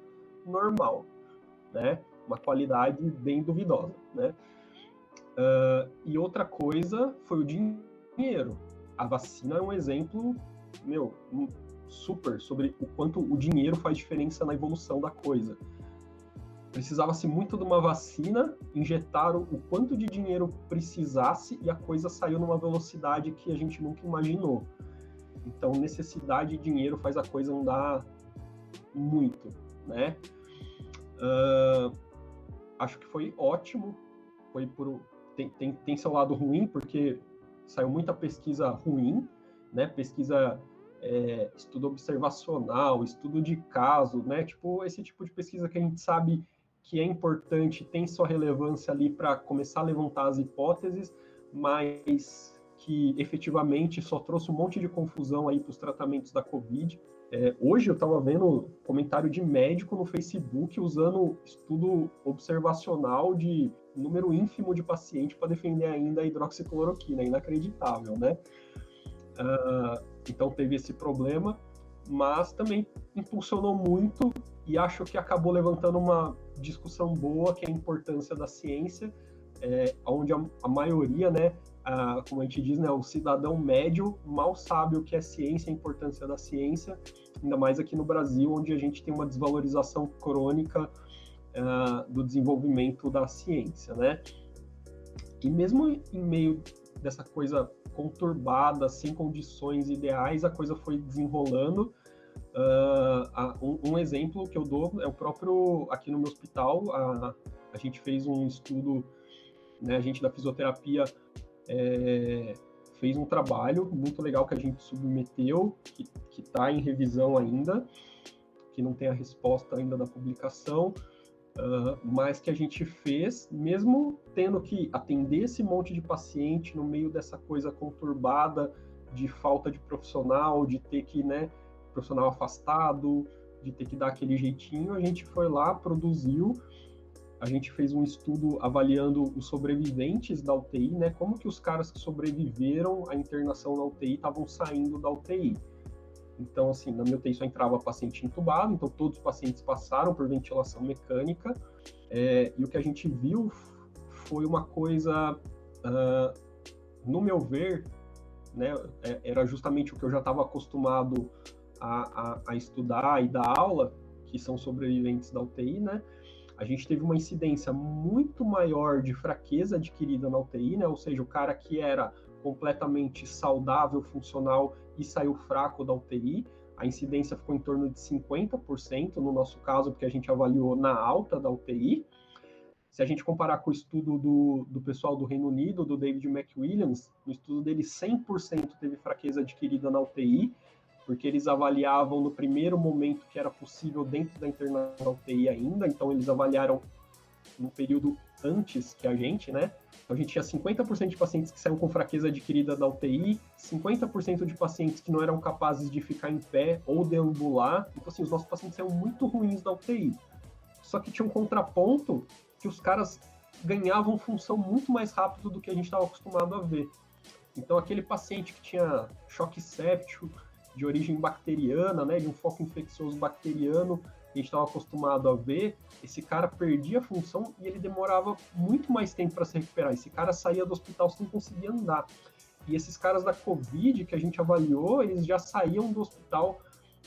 normal, né? Uma qualidade bem duvidosa, né? E outra coisa foi o dinheiro. A vacina é um exemplo, super sobre o quanto o dinheiro faz diferença na evolução da coisa. Precisava-se muito de uma vacina, injetaram o quanto de dinheiro precisasse e a coisa saiu numa velocidade que a gente nunca imaginou. Então, necessidade de dinheiro faz a coisa andar muito, né? Acho que foi ótimo. Tem seu lado ruim, porque saiu muita pesquisa ruim, né? Pesquisa, estudo observacional, estudo de caso, né? Tipo, esse tipo de pesquisa que a gente sabe que é importante, tem sua relevância ali para começar a levantar as hipóteses, mas que efetivamente só trouxe um monte de confusão aí para os tratamentos da Covid. Hoje eu estava vendo comentário de médico no Facebook usando estudo observacional de número ínfimo de paciente para defender ainda a hidroxicloroquina, inacreditável, né? Então teve esse problema, mas também impulsionou muito e acho que acabou levantando uma discussão boa, que é a importância da ciência, onde a maioria, né, como a gente diz, né, o cidadão médio mal sabe o que é ciência, a importância da ciência, ainda mais aqui no Brasil, onde a gente tem uma desvalorização crônica do desenvolvimento da ciência, né? E mesmo em meio dessa coisa conturbada, sem condições ideais, a coisa foi desenrolando. Um exemplo que eu dou é o próprio, aqui no meu hospital, a gente fez um estudo, né, a gente da fisioterapia fez um trabalho muito legal que a gente submeteu, que está em revisão ainda, que não tem a resposta ainda da publicação, mas que a gente fez, mesmo tendo que atender esse monte de paciente no meio dessa coisa conturbada de falta de profissional, de ter que, né, profissional afastado, de ter que dar aquele jeitinho, a gente foi lá, produziu, a gente fez um estudo avaliando os sobreviventes da UTI, né, como que os caras que sobreviveram à internação na UTI estavam saindo da UTI. Então, assim, na minha UTI só entrava paciente entubado, então todos os pacientes passaram por ventilação mecânica, e o que a gente viu foi uma coisa, no meu ver, né, era justamente o que eu já estava acostumado a estudar e dar aula, que são sobreviventes da UTI, né? A gente teve uma incidência muito maior de fraqueza adquirida na UTI, né? Ou seja, o cara que era completamente saudável, funcional e saiu fraco da UTI, a incidência ficou em torno de 50% no nosso caso, porque a gente avaliou na alta da UTI. Se a gente comparar com o estudo do pessoal do Reino Unido, do David McWilliams, no estudo dele 100% teve fraqueza adquirida na UTI, porque eles avaliavam no primeiro momento que era possível dentro da internação da UTI ainda, então eles avaliaram no período antes que a gente, né? Então a gente tinha 50% de pacientes que saíram com fraqueza adquirida da UTI, 50% de pacientes que não eram capazes de ficar em pé ou deambular, então assim, os nossos pacientes saíram muito ruins da UTI. Só que tinha um contraponto que os caras ganhavam função muito mais rápido do que a gente estava acostumado a ver. Então aquele paciente que tinha choque séptico, de origem bacteriana, né, de um foco infeccioso bacteriano, que a gente estava acostumado a ver, esse cara perdia a função e ele demorava muito mais tempo para se recuperar. Esse cara saía do hospital sem conseguir andar. E esses caras da Covid que a gente avaliou, eles já saíam do hospital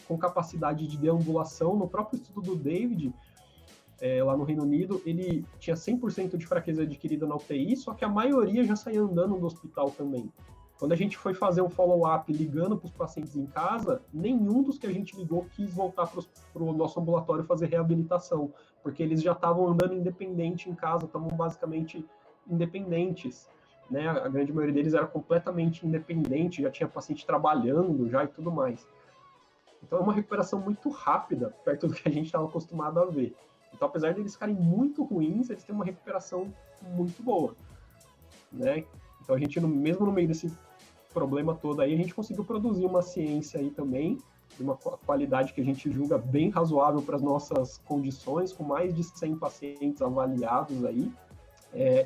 com capacidade de deambulação. No próprio estudo do David, lá no Reino Unido, ele tinha 100% de fraqueza adquirida na UTI, só que a maioria já saía andando do hospital também. Quando a gente foi fazer um follow-up ligando para os pacientes em casa, nenhum dos que a gente ligou quis voltar para o nosso ambulatório fazer reabilitação, porque eles já estavam andando independente em casa, estavam basicamente independentes, né? A grande maioria deles era completamente independente, já tinha paciente trabalhando já e tudo mais. Então é uma recuperação muito rápida, perto do que a gente estava acostumado a ver. Então, apesar de eles ficarem muito ruins, eles têm uma recuperação muito boa, né? Então a gente, mesmo no meio desse problema todo aí, a gente conseguiu produzir uma ciência aí também, de uma qualidade que a gente julga bem razoável para as nossas condições, com mais de 100 pacientes avaliados aí,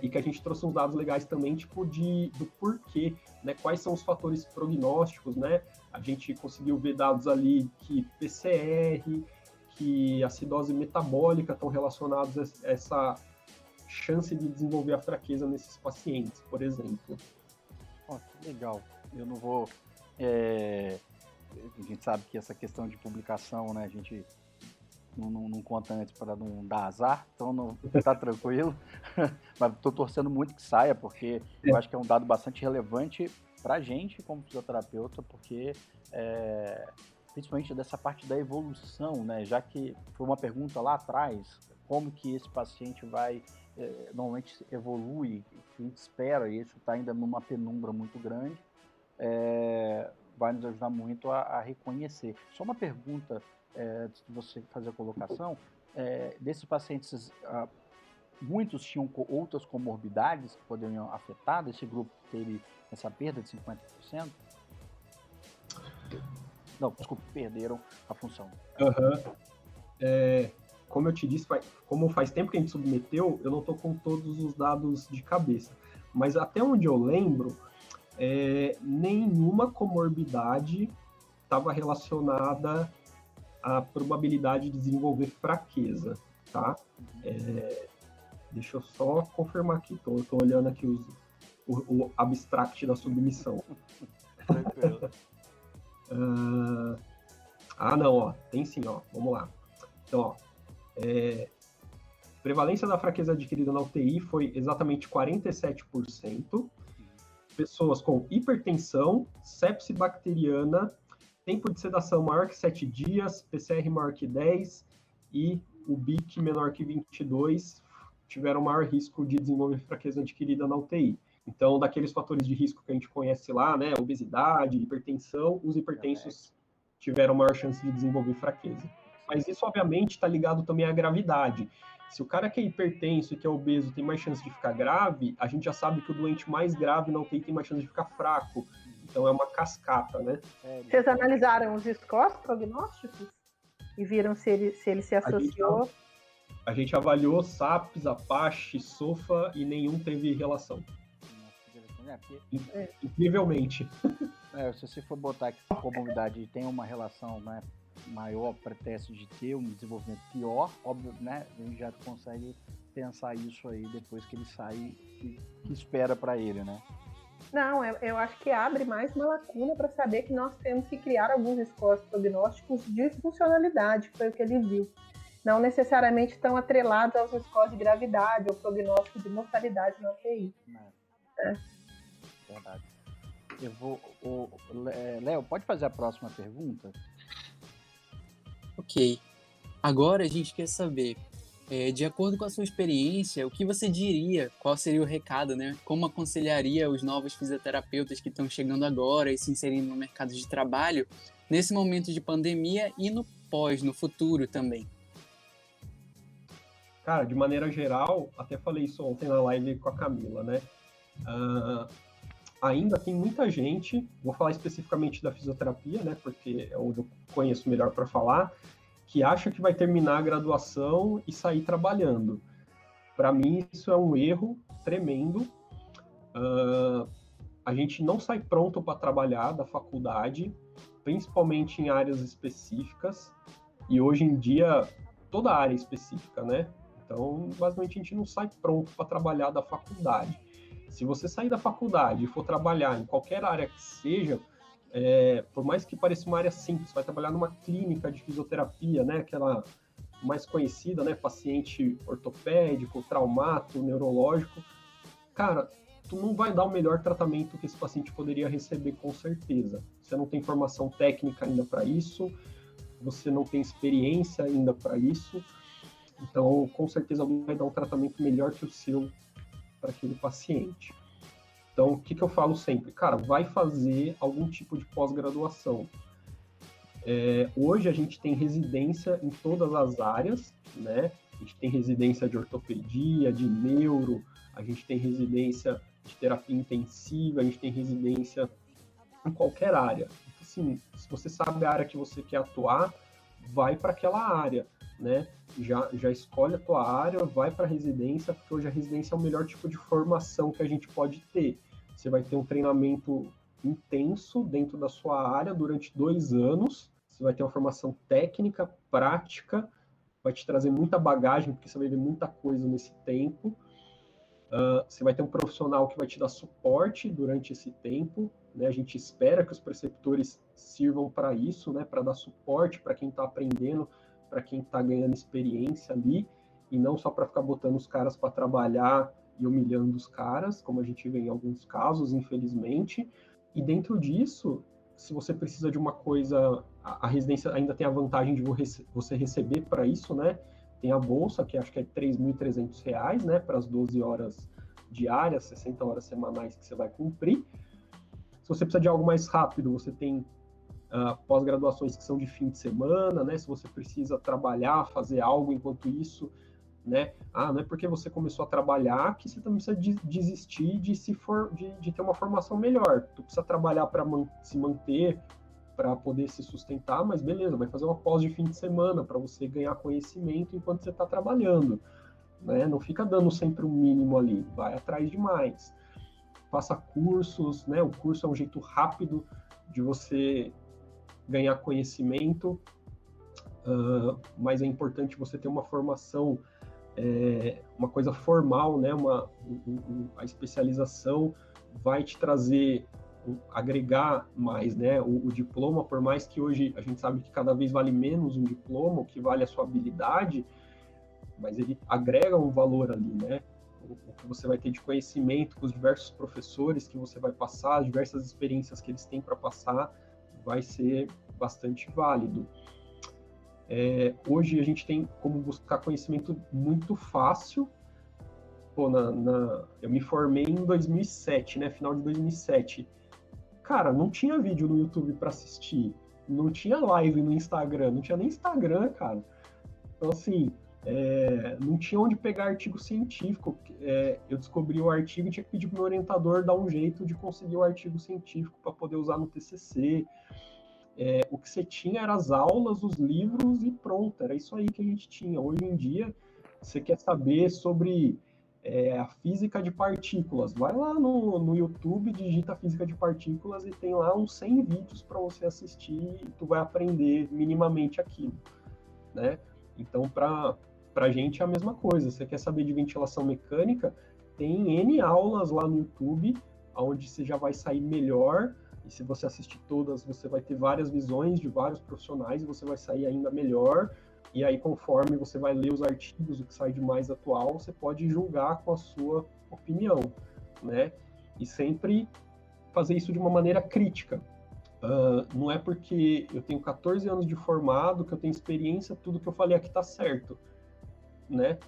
e que a gente trouxe uns dados legais também, tipo, do porquê, né? Quais são os fatores prognósticos, né? A gente conseguiu ver dados ali que PCR, que acidose metabólica estão relacionados a essa chance de desenvolver a fraqueza nesses pacientes, por exemplo. Que legal. Eu não vou... A gente sabe que essa questão de publicação, né, a gente não conta antes para não dar azar, então não tá tranquilo. Mas estou torcendo muito que saia, porque eu acho que é um dado bastante relevante para a gente como fisioterapeuta, porque principalmente dessa parte da evolução, né, já que foi uma pergunta lá atrás, como que esse paciente vai, normalmente evolui, a gente espera, e isso está ainda numa penumbra muito grande, vai nos ajudar muito a reconhecer. Só uma pergunta, antes de você fazer a colocação, desses pacientes, muitos tinham outras comorbidades que poderiam afetar, desse grupo que teve essa perda de 50%? Não, desculpa, perderam a função. Como eu te disse, como faz tempo que a gente submeteu, eu não estou com todos os dados de cabeça. Mas até onde eu lembro, nenhuma comorbidade estava relacionada à probabilidade de desenvolver fraqueza, tá? Deixa eu só confirmar aqui, eu tô olhando aqui o abstract da submissão. Tranquilo. Não, ó, tem sim, ó, vamos lá. Então, ó, prevalência da fraqueza adquirida na UTI foi exatamente 47%. Pessoas com hipertensão, sepse bacteriana, tempo de sedação maior que 7 dias, PCR maior que 10 e o BIC menor que 22 tiveram maior risco de desenvolver fraqueza adquirida na UTI. Então, daqueles fatores de risco que a gente conhece lá, né, obesidade, hipertensão, os hipertensos tiveram maior chance de desenvolver fraqueza. Mas isso, obviamente, está ligado também à gravidade. Se o cara que é hipertenso e que é obeso tem mais chance de ficar grave, a gente já sabe que o doente mais grave na UTI tem mais chance de ficar fraco. Então, é uma cascata, né? Vocês analisaram os scores prognósticos? E viram se ele se associou? A gente avaliou SAPS, Apache, SOFA e nenhum teve relação. Incrivelmente. Se você for botar que a comorbidade tem uma relação, né, maior para teste de ter um desenvolvimento pior, óbvio, né, a gente já consegue pensar isso aí depois que ele sai e que espera para ele, né? Não, eu acho que abre mais uma lacuna para saber que nós temos que criar alguns scores prognósticos de funcionalidade, que foi o que ele viu. Não necessariamente estão atrelados aos scores de gravidade ou prognóstico de mortalidade na UTI. Verdade. Eu vou... Léo, pode fazer a próxima pergunta? Ok. Agora a gente quer saber, de acordo com a sua experiência, o que você diria, qual seria o recado, né? Como aconselharia os novos fisioterapeutas que estão chegando agora e se inserindo no mercado de trabalho nesse momento de pandemia e no futuro também? Cara, de maneira geral, até falei isso ontem na live com a Camila, né? Ainda tem muita gente, vou falar especificamente da fisioterapia, né? Porque é onde eu conheço melhor para falar, que acha que vai terminar a graduação e sair trabalhando. Para mim, isso é um erro tremendo. A gente não sai pronto para trabalhar da faculdade, principalmente em áreas específicas, e hoje em dia, toda área é específica, né? Então, basicamente, a gente não sai pronto para trabalhar da faculdade. Se você sair da faculdade e for trabalhar em qualquer área que seja, por mais que pareça uma área simples, vai trabalhar numa clínica de fisioterapia, né, aquela mais conhecida, né, paciente ortopédico, traumato, neurológico, cara, tu não vai dar o melhor tratamento que esse paciente poderia receber, com certeza. Você não tem formação técnica ainda para isso, você não tem experiência ainda para isso, então, com certeza, alguém vai dar um tratamento melhor que o seu para aquele paciente. Então, o que eu falo sempre? Cara, vai fazer algum tipo de pós-graduação. Hoje a gente tem residência em todas as áreas, né? A gente tem residência de ortopedia, de neuro, a gente tem residência de terapia intensiva, a gente tem residência em qualquer área. Assim, se você sabe a área que você quer atuar, vai para aquela área, né? Já escolhe a tua área, vai para a residência, porque hoje a residência é o melhor tipo de formação que a gente pode ter. Você vai ter um treinamento intenso dentro da sua área durante 2 anos, você vai ter uma formação técnica, prática, vai te trazer muita bagagem, porque você vai ver muita coisa nesse tempo. Você vai ter um profissional que vai te dar suporte durante esse tempo, né? A gente espera que os preceptores sirvam para isso, né? Para dar suporte para quem está aprendendo, para quem está ganhando experiência ali, e não só para ficar botando os caras para trabalhar e humilhando os caras, como a gente vê em alguns casos, infelizmente. E dentro disso, se você precisa de uma coisa, a residência ainda tem a vantagem de você receber para isso, né? Tem a bolsa, que acho que é R$ 3.300, né, para as 12 horas diárias, 60 horas semanais que você vai cumprir. Se você precisa de algo mais rápido, você tem pós-graduações que são de fim de semana, né, se você precisa trabalhar, fazer algo enquanto isso, né, não é porque você começou a trabalhar que você também precisa desistir de ter uma formação melhor. Tu precisa trabalhar para se manter, para poder se sustentar, mas beleza, vai fazer uma pós de fim de semana para você ganhar conhecimento enquanto você está trabalhando, né? Não fica dando sempre o mínimo ali, vai atrás de mais. Faça cursos, né? O curso é um jeito rápido de você ganhar conhecimento, mas é importante você ter uma formação, uma coisa formal, né? A especialização vai te trazer agregar mais, né? O diploma, por mais que hoje a gente sabe que cada vez vale menos um diploma, o que vale a sua habilidade, mas ele agrega um valor ali, né? O que você vai ter de conhecimento com os diversos professores que você vai passar, as diversas experiências que eles têm para passar, vai ser bastante válido. Hoje a gente tem como buscar conhecimento muito fácil. Pô, eu me formei em 2007, né? Final de 2007. Cara, não tinha vídeo no YouTube para assistir, não tinha live no Instagram, não tinha nem Instagram, cara. Então, assim, não tinha onde pegar artigo científico. Eu descobri o artigo e tinha que pedir para o meu orientador dar um jeito de conseguir o artigo científico para poder usar no TCC. O que você tinha eram as aulas, os livros e pronto, era isso aí que a gente tinha. Hoje em dia, você quer saber sobre a física de partículas, vai lá no YouTube, digita física de partículas e tem lá uns 100 vídeos para você assistir e tu vai aprender minimamente aquilo, né? Então, para a gente é a mesma coisa. Você quer saber de ventilação mecânica, tem N aulas lá no YouTube, onde você já vai sair melhor, e se você assistir todas, você vai ter várias visões de vários profissionais e você vai sair ainda melhor. E aí, conforme você vai ler os artigos, o que sai de mais atual, você pode julgar com a sua opinião, né? E sempre fazer isso de uma maneira crítica. Não é porque eu tenho 14 anos de formado, que eu tenho experiência, tudo que eu falei aqui tá certo, né?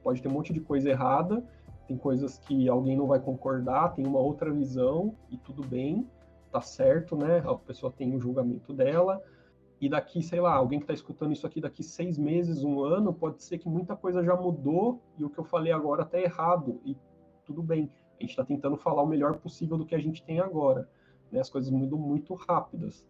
Pode ter um monte de coisa errada, tem coisas que alguém não vai concordar, tem uma outra visão, e tudo bem, tá certo, né? A pessoa tem o julgamento dela. E daqui, sei lá, alguém que está escutando isso aqui daqui 6 meses, 1 ano, pode ser que muita coisa já mudou e o que eu falei agora está errado. E tudo bem, a gente está tentando falar o melhor possível do que a gente tem agora, né? As coisas mudam muito rápidas.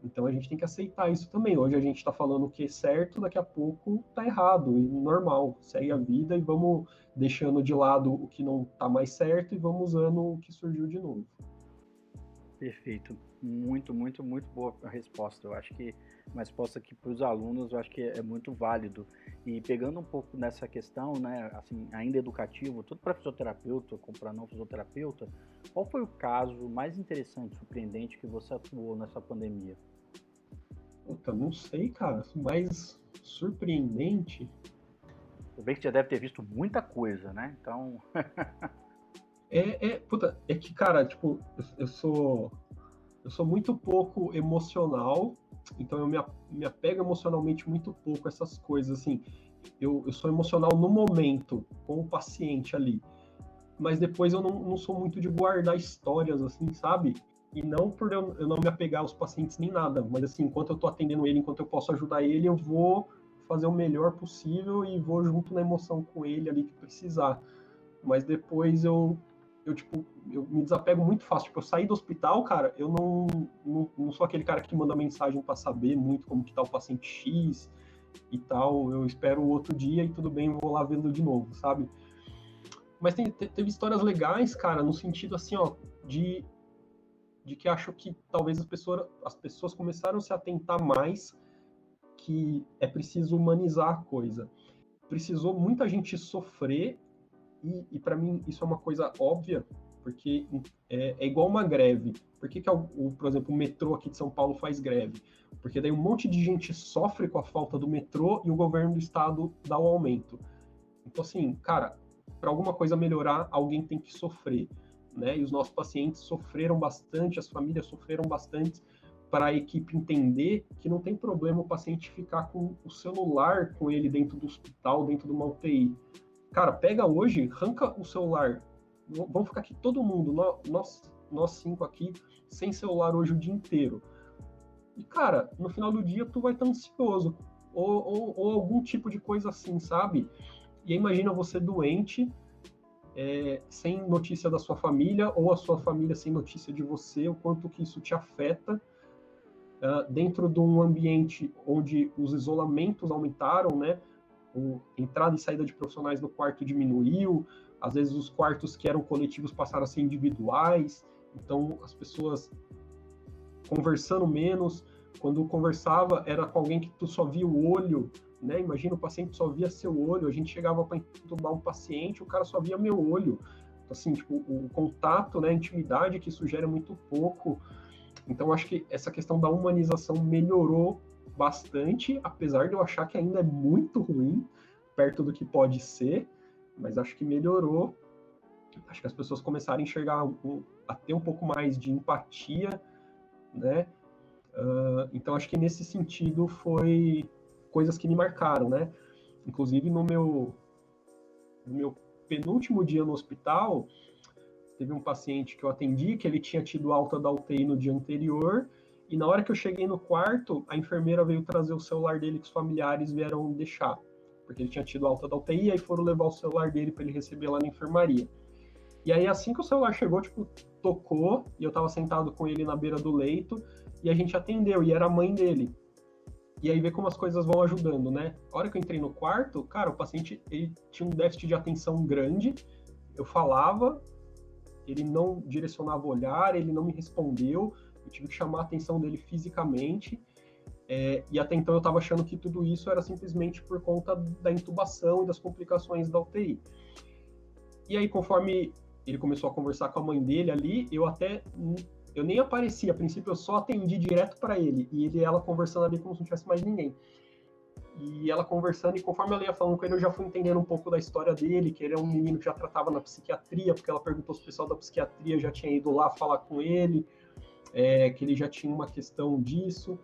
Então a gente tem que aceitar isso também. Hoje a gente está falando o que é certo, daqui a pouco está errado. E normal, segue a vida e vamos deixando de lado o que não está mais certo e vamos usando o que surgiu de novo. Perfeito. Muito, muito, muito boa a resposta. Eu acho que uma resposta aqui para os alunos, eu acho que é muito válido. E pegando um pouco nessa questão, né, assim, ainda educativo, tanto para fisioterapeuta como para não fisioterapeuta, qual foi o caso mais interessante, surpreendente que você atuou nessa pandemia? Puta, não sei, cara. Mais surpreendente. Eu vejo que já deve ter visto muita coisa, né? Então... É que, cara, tipo, eu sou muito pouco emocional, então eu me apego emocionalmente muito pouco a essas coisas, assim. Eu sou emocional no momento, com o paciente ali, mas depois eu não sou muito de guardar histórias, assim, sabe? E não por eu não me apegar aos pacientes nem nada, mas assim, enquanto eu tô atendendo ele, enquanto eu posso ajudar ele, eu vou fazer o melhor possível e vou junto na emoção com ele ali que precisar. Mas depois eu eu me desapego muito fácil. Tipo, eu saí do hospital, cara, eu não sou aquele cara que manda mensagem para saber muito como que tá o paciente X e tal. Eu espero o outro dia e tudo bem, vou lá vê-lo de novo, sabe? Mas teve histórias legais, cara, no sentido assim, ó, de que acho que talvez as pessoas começaram a se atentar mais que é preciso humanizar a coisa. Precisou muita gente sofrer e para mim isso é uma coisa óbvia, porque é igual uma greve. Por que por exemplo, o metrô aqui de São Paulo faz greve? Porque daí um monte de gente sofre com a falta do metrô e o governo do estado dá o aumento. Então, assim, cara, para alguma coisa melhorar, alguém tem que sofrer, né? E os nossos pacientes sofreram bastante, as famílias sofreram bastante, para a equipe entender que não tem problema o paciente ficar com o celular com ele dentro do hospital, dentro de uma UTI. Cara, pega hoje, arranca o celular. Vamos ficar aqui todo mundo, nós 5 aqui, sem celular hoje o dia inteiro. E, cara, no final do dia tu vai estar ansioso, ou algum tipo de coisa assim, sabe? E aí, imagina você doente, sem notícia da sua família, ou a sua família sem notícia de você, o quanto que isso te afeta, dentro de um ambiente onde os isolamentos aumentaram, né? Entrada e saída de profissionais no quarto diminuiu, às vezes os quartos que eram coletivos passaram a ser individuais, então as pessoas conversando menos, quando conversava era com alguém que tu só via o olho, né? Imagina, o paciente só via seu olho, a gente chegava para entubar um paciente, o cara só via meu olho. Então, assim, tipo, o contato, né, a intimidade que isso gera muito pouco. Então, acho que essa questão da humanização melhorou bastante, apesar de eu achar que ainda é muito ruim, perto do que pode ser, mas acho que melhorou. Acho que as pessoas começaram a enxergar, a ter um pouco mais de empatia, né? Então, acho que nesse sentido foi coisas que me marcaram, né? Inclusive, no meu penúltimo dia no hospital, teve um paciente que eu atendi, que ele tinha tido alta da UTI no dia anterior, e na hora que eu cheguei no quarto, a enfermeira veio trazer o celular dele que os familiares vieram deixar, porque ele tinha tido alta da UTI, e aí foram levar o celular dele para ele receber lá na enfermaria. E aí, assim que o celular chegou, tipo, tocou, e eu tava sentado com ele na beira do leito, e a gente atendeu, e era a mãe dele. E aí vê como as coisas vão ajudando, né? A hora que eu entrei no quarto, cara, o paciente, ele tinha um déficit de atenção grande, eu falava, ele não direcionava o olhar, ele não me respondeu, eu tive que chamar a atenção dele fisicamente, e até então eu estava achando que tudo isso era simplesmente por conta da intubação e das complicações da UTI. E aí, conforme ele começou a conversar com a mãe dele ali, eu nem apareci, a princípio eu só atendi direto para ele, e ela conversando ali como se não tivesse mais ninguém. E ela conversando, e conforme ela ia falando com ele, eu já fui entendendo um pouco da história dele, que ele é um menino que já tratava na psiquiatria, porque ela perguntou se o pessoal da psiquiatria já tinha ido lá falar com ele, que ele já tinha uma questão disso.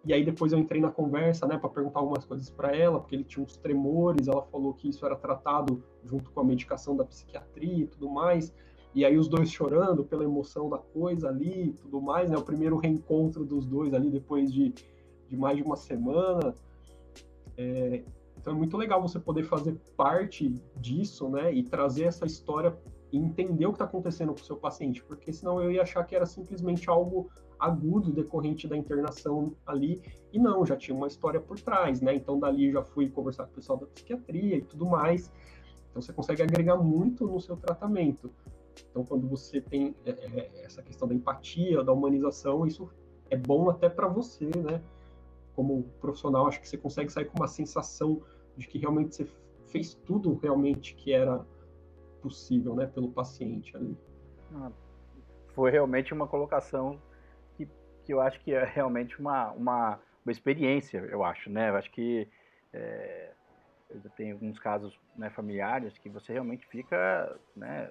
E aí depois eu entrei na conversa, né, para perguntar algumas coisas para ela, porque ele tinha uns tremores, ela falou que isso era tratado junto com a medicação da psiquiatria e tudo mais. E aí os dois chorando pela emoção da coisa ali e tudo mais, né, o primeiro reencontro dos dois ali depois de mais de uma semana. Então é muito legal você poder fazer parte disso, né, e trazer essa história e entender o que está acontecendo com o seu paciente, porque senão eu ia achar que era simplesmente algo agudo decorrente da internação ali, e não, já tinha uma história por trás, né, então dali já fui conversar com o pessoal da psiquiatria e tudo mais, então você consegue agregar muito no seu tratamento. Então quando você tem essa questão da empatia, da humanização, isso é bom até para você, né, como profissional, acho que você consegue sair com uma sensação de que realmente você fez tudo realmente que era possível, né, pelo paciente ali. Foi realmente uma colocação que eu acho que é realmente uma experiência, eu acho, né? Eu acho que eu tenho alguns casos, né, familiares que você realmente fica, né,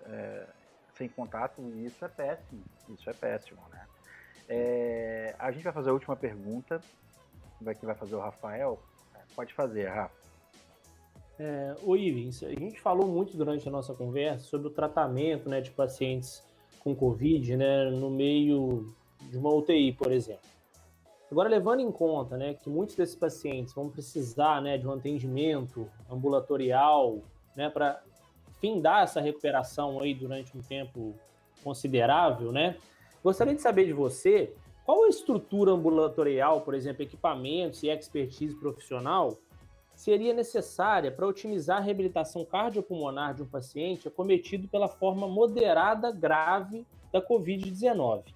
sem contato, e isso é péssimo, né? A gente vai fazer a última pergunta, que vai fazer o Rafael. Pode fazer, Rafa. Ô Ivens, a gente falou muito durante a nossa conversa sobre o tratamento, né, de pacientes com Covid, né, no meio de uma UTI, por exemplo. Agora, levando em conta, né, que muitos desses pacientes vão precisar, né, de um atendimento ambulatorial, né, para findar essa recuperação aí durante um tempo considerável, né? Gostaria de saber de você qual a estrutura ambulatorial, por exemplo, equipamentos e expertise profissional seria necessária para otimizar a reabilitação cardiopulmonar de um paciente acometido pela forma moderada grave da Covid-19.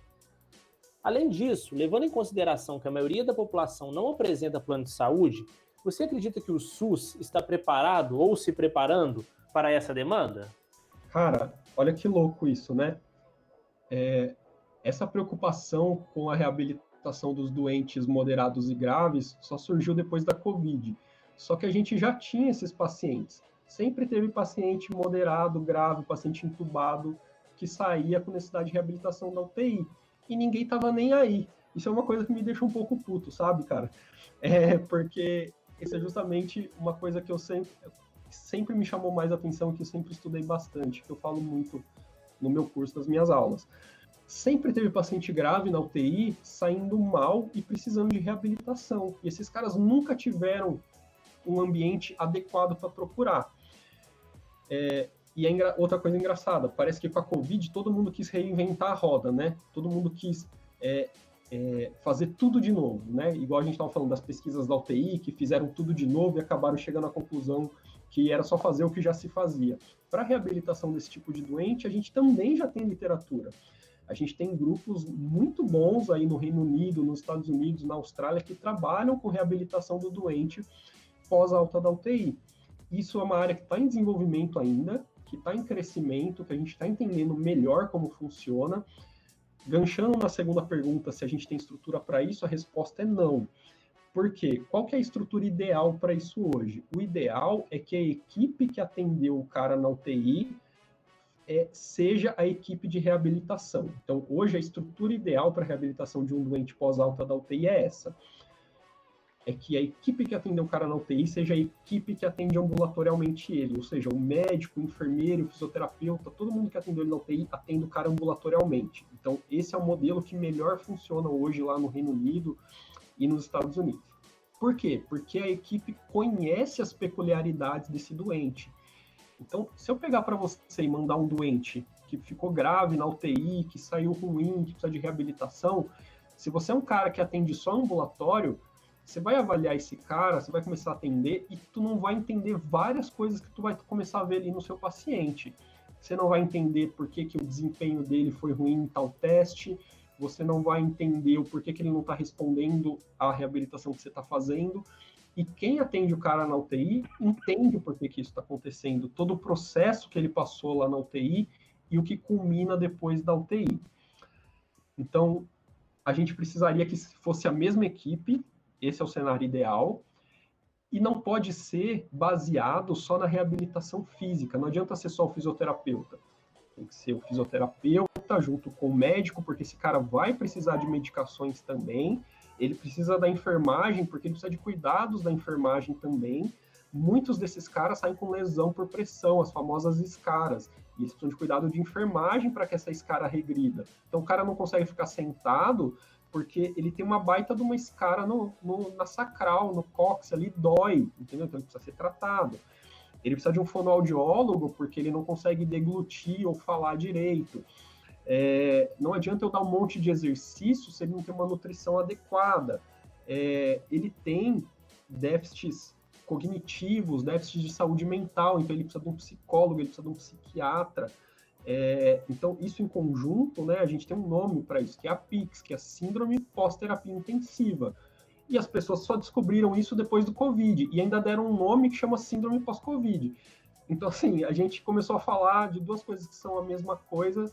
Além disso, levando em consideração que a maioria da população não apresenta plano de saúde, você acredita que o SUS está preparado ou se preparando para essa demanda? Cara, olha que louco isso, né? Essa preocupação com a reabilitação dos doentes moderados e graves só surgiu depois da Covid. Só que a gente já tinha esses pacientes. Sempre teve paciente moderado, grave, paciente entubado, que saía com necessidade de reabilitação da UTI. E ninguém estava nem aí. Isso é uma coisa que me deixa um pouco puto, sabe, cara? Porque isso é justamente uma coisa que eu sempre me chamou mais atenção, que eu sempre estudei bastante, que eu falo muito no meu curso, nas minhas aulas. Sempre teve paciente grave na UTI, saindo mal e precisando de reabilitação. E esses caras nunca tiveram um ambiente adequado para procurar. Outra coisa engraçada, parece que com a Covid todo mundo quis reinventar a roda, né? Todo mundo quis fazer tudo de novo, né? Igual a gente estava falando das pesquisas da UTI, que fizeram tudo de novo e acabaram chegando à conclusão que era só fazer o que já se fazia. Para a reabilitação desse tipo de doente, a gente também já tem literatura. A gente tem grupos muito bons aí no Reino Unido, nos Estados Unidos, na Austrália, que trabalham com reabilitação do doente pós-alta da UTI. Isso é uma área que está em desenvolvimento ainda, que está em crescimento, que a gente está entendendo melhor como funciona. Ganchando na segunda pergunta, se a gente tem estrutura para isso, a resposta é não. Por quê? Qual que é a estrutura ideal para isso hoje? O ideal é que a equipe que atendeu o cara na UTI seja a equipe de reabilitação. Então, hoje, a estrutura ideal para a reabilitação de um doente pós-alta da UTI é essa. É que a equipe que atendeu o cara na UTI seja a equipe que atende ambulatorialmente ele, ou seja, o médico, o enfermeiro, o fisioterapeuta, todo mundo que atendeu ele na UTI atende o cara ambulatorialmente. Então, esse é o modelo que melhor funciona hoje lá no Reino Unido e nos Estados Unidos. Por quê? Porque a equipe conhece as peculiaridades desse doente. Então, se eu pegar para você e mandar um doente que ficou grave na UTI, que saiu ruim, que precisa de reabilitação, se você é um cara que atende só ambulatório, você vai avaliar esse cara, você vai começar a atender e tu não vai entender várias coisas que tu vai começar a ver ali no seu paciente. Você não vai entender por que o desempenho dele foi ruim em tal teste, você não vai entender o porquê que ele não está respondendo à reabilitação que você está fazendo. E quem atende o cara na UTI entende o porquê que isso está acontecendo, todo o processo que ele passou lá na UTI e o que culmina depois da UTI. Então, a gente precisaria que fosse a mesma equipe, esse é o cenário ideal, e não pode ser baseado só na reabilitação física, não adianta ser só o fisioterapeuta. Tem que ser o fisioterapeuta junto com o médico, porque esse cara vai precisar de medicações também, ele precisa da enfermagem, porque ele precisa de cuidados da enfermagem também. Muitos desses caras saem com lesão por pressão, as famosas escaras, e eles precisam de cuidado de enfermagem para que essa escara regrida. Então o cara não consegue ficar sentado, porque ele tem uma baita de uma escara na sacral, no cóccix ali, dói, entendeu? Então ele precisa ser tratado. Ele precisa de um fonoaudiólogo, porque ele não consegue deglutir ou falar direito. Não adianta eu dar um monte de exercício se ele não tem uma nutrição adequada. Ele tem déficits cognitivos, déficits de saúde mental, então ele precisa de um psicólogo, ele precisa de um psiquiatra. Então, isso em conjunto, né, a gente tem um nome para isso, que é a PICS, que é a Síndrome Pós-Terapia Intensiva. E as pessoas só descobriram isso depois do Covid, e ainda deram um nome que chama Síndrome Pós-Covid. Então, assim, a gente começou a falar de duas coisas que são a mesma coisa,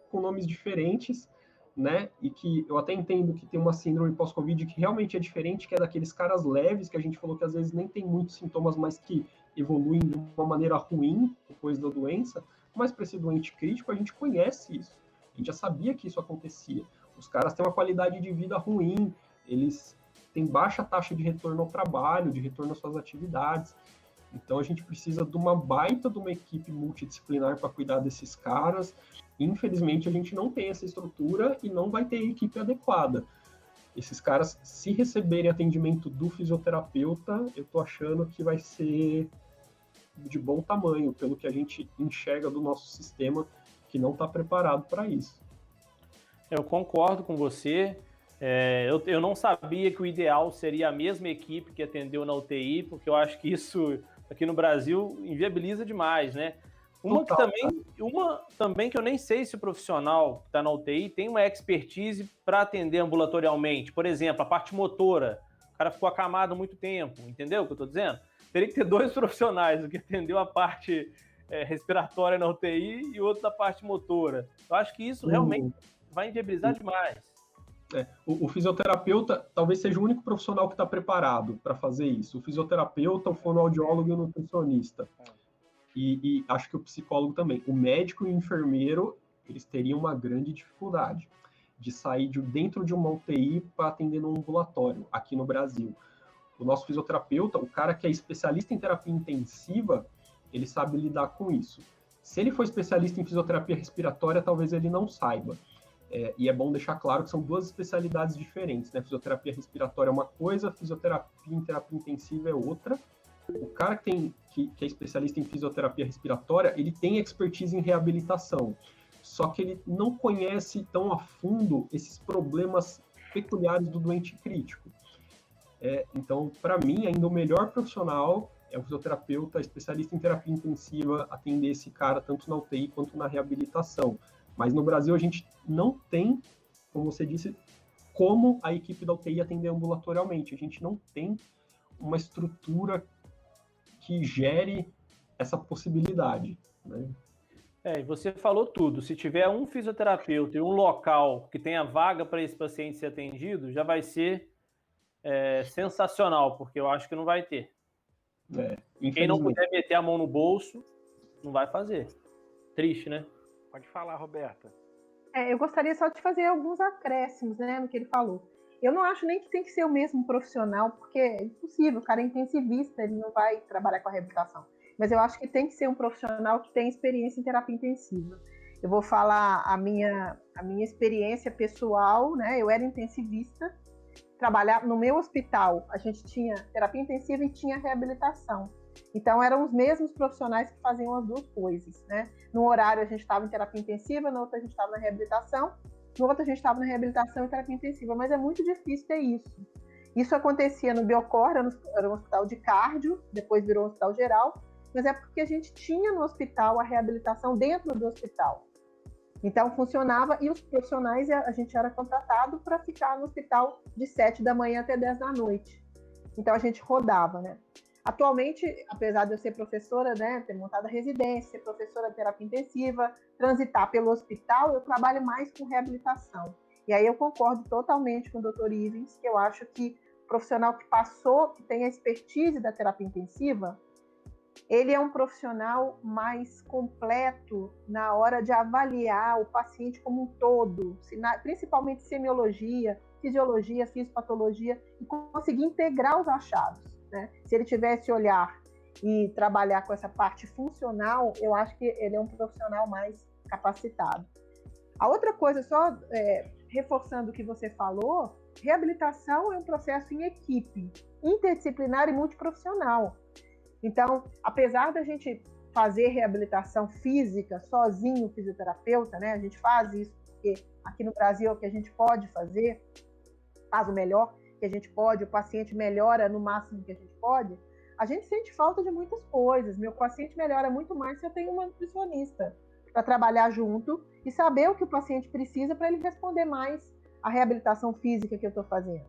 com nomes diferentes, né, e que eu até entendo que tem uma síndrome pós-Covid que realmente é diferente, que é daqueles caras leves, que a gente falou que às vezes nem tem muitos sintomas, mas que evoluem de uma maneira ruim depois da doença. Mas para esse doente crítico, a gente conhece isso. A gente já sabia que isso acontecia. Os caras têm uma qualidade de vida ruim, eles têm baixa taxa de retorno ao trabalho, de retorno às suas atividades. Então, a gente precisa de uma baita de uma equipe multidisciplinar para cuidar desses caras. Infelizmente, a gente não tem essa estrutura e não vai ter a equipe adequada. Esses caras, se receberem atendimento do fisioterapeuta, eu tô achando que vai ser de bom tamanho, pelo que a gente enxerga do nosso sistema, que não está preparado para isso. Eu concordo com você. Eu não sabia que o ideal seria a mesma equipe que atendeu na UTI, porque eu acho que isso aqui no Brasil inviabiliza demais, né? Uma também que eu nem sei se o profissional que está na UTI tem uma expertise para atender ambulatorialmente. Por exemplo, a parte motora. O cara ficou acamado há muito tempo, entendeu o que eu estou dizendo? Teria que ter 2 profissionais, o que atendeu a parte respiratória na UTI e outro da parte motora. Eu acho que isso realmente vai inviabilizar demais. O fisioterapeuta talvez seja o único profissional que está preparado para fazer isso. O fisioterapeuta, o fonoaudiólogo e o nutricionista. E acho que o psicólogo também. O médico e o enfermeiro, eles teriam uma grande dificuldade de sair dentro de uma UTI para atender no ambulatório, aqui no Brasil. O nosso fisioterapeuta, o cara que é especialista em terapia intensiva, ele sabe lidar com isso. Se ele for especialista em fisioterapia respiratória, talvez ele não saiba. E é bom deixar claro que são 2 especialidades diferentes, né? Fisioterapia respiratória é uma coisa, fisioterapia em terapia intensiva é outra. O cara que é especialista em fisioterapia respiratória, ele tem expertise em reabilitação, só que ele não conhece tão a fundo esses problemas peculiares do doente crítico. Então, para mim, ainda o melhor profissional é o fisioterapeuta especialista em terapia intensiva, atender esse cara tanto na UTI quanto na reabilitação. Mas no Brasil a gente não tem, como você disse, como a equipe da UTI atender ambulatorialmente. A gente não tem uma estrutura que gere essa possibilidade, né? E você falou tudo. Se tiver um fisioterapeuta e um local que tenha vaga para esse paciente ser atendido, já vai ser sensacional, porque eu acho que não vai ter. Quem não puder meter a mão no bolso, não vai fazer. Triste, né? Pode falar, Roberta. Eu gostaria só de fazer alguns acréscimos, né, no que ele falou. Eu não acho nem que tem que ser o mesmo profissional, porque é impossível, o cara é intensivista, ele não vai trabalhar com a reabilitação. Mas eu acho que tem que ser um profissional que tem experiência em terapia intensiva. Eu vou falar a minha experiência pessoal, né? Eu era intensivista, trabalhava no meu hospital, a gente tinha terapia intensiva e tinha reabilitação. Então, eram os mesmos profissionais que faziam as 2 coisas, né? No horário, a gente estava em terapia intensiva, no outro, a gente estava na reabilitação, no outro, a gente estava na reabilitação e terapia intensiva, mas é muito difícil ter isso. Isso acontecia no Biocor, era um hospital de cardio, depois virou um hospital geral, mas é porque a gente tinha no hospital a reabilitação dentro do hospital. Então, funcionava, e os profissionais, a gente era contratado para ficar no hospital de 7 da manhã até 10 da noite. Então, a gente rodava, né? Atualmente, apesar de eu ser professora, né, ter montado a residência, ser professora de terapia intensiva, transitar pelo hospital, eu trabalho mais com reabilitação. E aí eu concordo totalmente com o Dr. Ivens, que eu acho que o profissional que passou, que tem a expertise da terapia intensiva, ele é um profissional mais completo na hora de avaliar o paciente como um todo, principalmente semiologia, fisiologia, fisiopatologia, e conseguir integrar os achados, né? Se ele tiver esse olhar e trabalhar com essa parte funcional, eu acho que ele é um profissional mais capacitado. A outra coisa, só reforçando o que você falou, reabilitação é um processo em equipe, interdisciplinar e multiprofissional. Então, apesar da gente fazer reabilitação física sozinho, o fisioterapeuta, né? A gente faz isso porque aqui no Brasil é o que a gente pode fazer, faz o melhor que a gente pode, o paciente melhora no máximo que a gente pode, a gente sente falta de muitas coisas. Meu paciente melhora muito mais se eu tenho uma nutricionista para trabalhar junto e saber o que o paciente precisa para ele responder mais à reabilitação física que eu estou fazendo.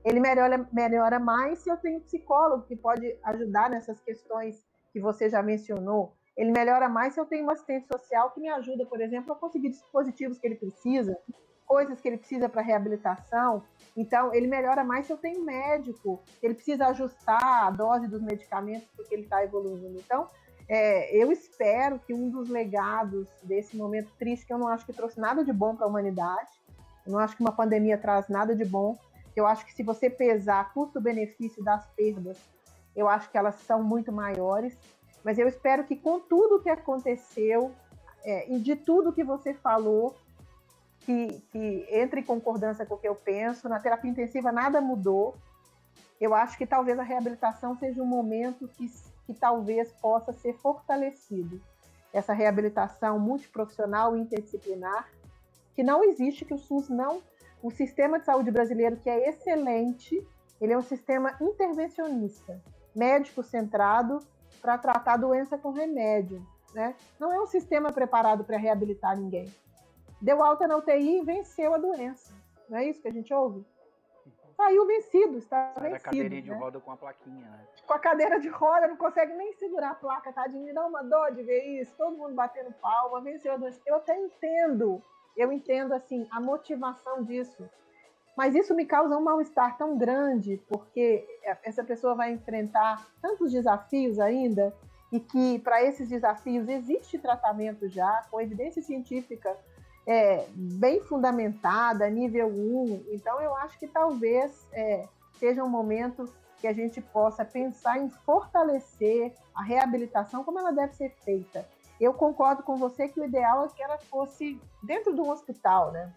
Ele melhora mais se eu tenho um psicólogo que pode ajudar nessas questões que você já mencionou. Ele melhora mais se eu tenho uma assistente social que me ajuda, por exemplo, a conseguir dispositivos que ele precisa, coisas que ele precisa para reabilitação. Então, ele melhora mais se eu tenho um médico, ele precisa ajustar a dose dos medicamentos porque ele está evoluindo. Então, eu espero que um dos legados desse momento triste, que eu não acho que trouxe nada de bom para a humanidade, eu não acho que uma pandemia traz nada de bom, eu acho que se você pesar custo-benefício das perdas, eu acho que elas são muito maiores, mas eu espero que com tudo que aconteceu e de tudo que você falou, que entre em concordância com o que eu penso, na terapia intensiva nada mudou. Eu acho que talvez a reabilitação seja um momento que que talvez possa ser fortalecido. Essa reabilitação multiprofissional e interdisciplinar, que não existe, que o SUS não... O sistema de saúde brasileiro, que é excelente, ele é um sistema intervencionista, médico-centrado, para tratar a doença com remédio, né? Não é um sistema preparado para reabilitar ninguém. Deu alta na UTI e venceu a doença. Não é isso que a gente ouve? Saiu vencido, está Sai vencido. da cadeirinha de né? roda com a plaquinha, né? Com a cadeira de roda, não consegue nem segurar a placa, tadinho, me dá uma dor de ver isso, todo mundo batendo palma, venceu a doença. Eu até entendo assim, a motivação disso. Mas isso me causa um mal-estar tão grande, porque essa pessoa vai enfrentar tantos desafios ainda, e que para esses desafios existe tratamento já, com evidência científica bem fundamentada, nível 1. Então, eu acho que talvez seja um momento que a gente possa pensar em fortalecer a reabilitação como ela deve ser feita. Eu concordo com você que o ideal é que ela fosse dentro de um hospital, né?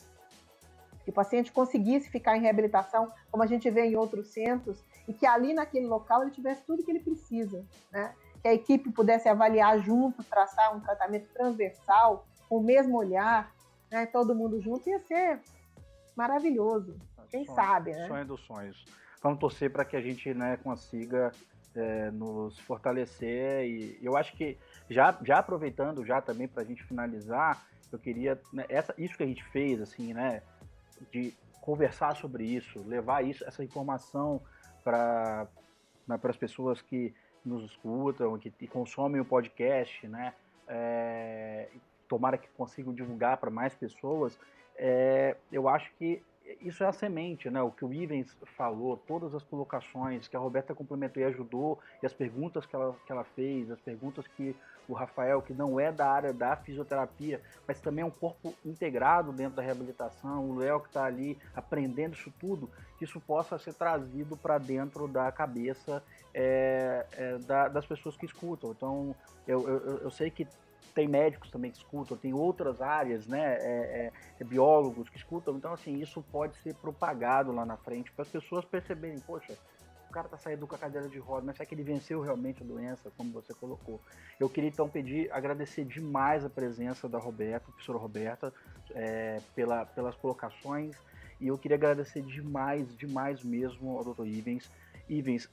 Que o paciente conseguisse ficar em reabilitação, como a gente vê em outros centros, e que ali naquele local ele tivesse tudo que ele precisa, né? Que a equipe pudesse avaliar junto, traçar um tratamento transversal, com o mesmo olhar, né? Todo mundo junto, ia ser maravilhoso. Quem sabe, né? Sonho dos sonhos. Vamos torcer para que a gente, né, consiga nos fortalecer. E eu acho que, já aproveitando já também para a gente finalizar, eu queria, né, isso que a gente fez, assim, né, de conversar sobre isso, levar essa informação para as pessoas que nos escutam, que consomem o podcast, né, tomara que consigam divulgar para mais pessoas. Eu acho que isso é a semente, né? O que o Ivens falou, todas as colocações que a Roberta complementou e ajudou, e as perguntas que ela fez, as perguntas que o Rafael, que não é da área da fisioterapia, mas também é um corpo integrado dentro da reabilitação, o Léo que está ali aprendendo isso tudo, que isso possa ser trazido para dentro da cabeça das pessoas que escutam. Então, eu sei que tem médicos também que escutam, tem outras áreas, né, biólogos que escutam, então assim, isso pode ser propagado lá na frente para as pessoas perceberem, poxa, o cara tá saindo com a cadeira de roda, mas será que ele venceu realmente a doença, como você colocou? Eu queria então agradecer demais a presença da Roberta, professora Roberta, pelas colocações, e eu queria agradecer demais mesmo ao Dr. Ivens. Ivens,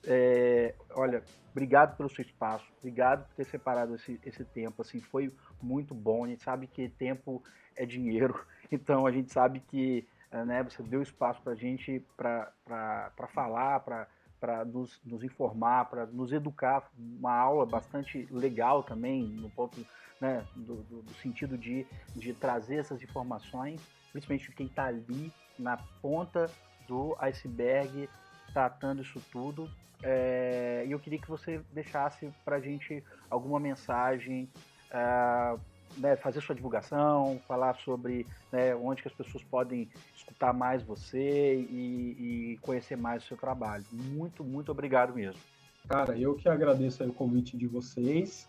olha, obrigado pelo seu espaço, obrigado por ter separado esse tempo, assim, foi muito bom. A gente sabe que tempo é dinheiro, então a gente sabe que, né, você deu espaço para a gente para falar, para nos informar, para nos educar, uma aula bastante legal também, no ponto, né, do sentido de trazer essas informações, principalmente quem está ali na ponta do iceberg, tratando isso tudo, e eu queria que você deixasse para a gente alguma mensagem, né, fazer sua divulgação, falar sobre, né, onde que as pessoas podem escutar mais você e conhecer mais o seu trabalho. Muito obrigado mesmo. Cara, eu que agradeço aí o convite de vocês.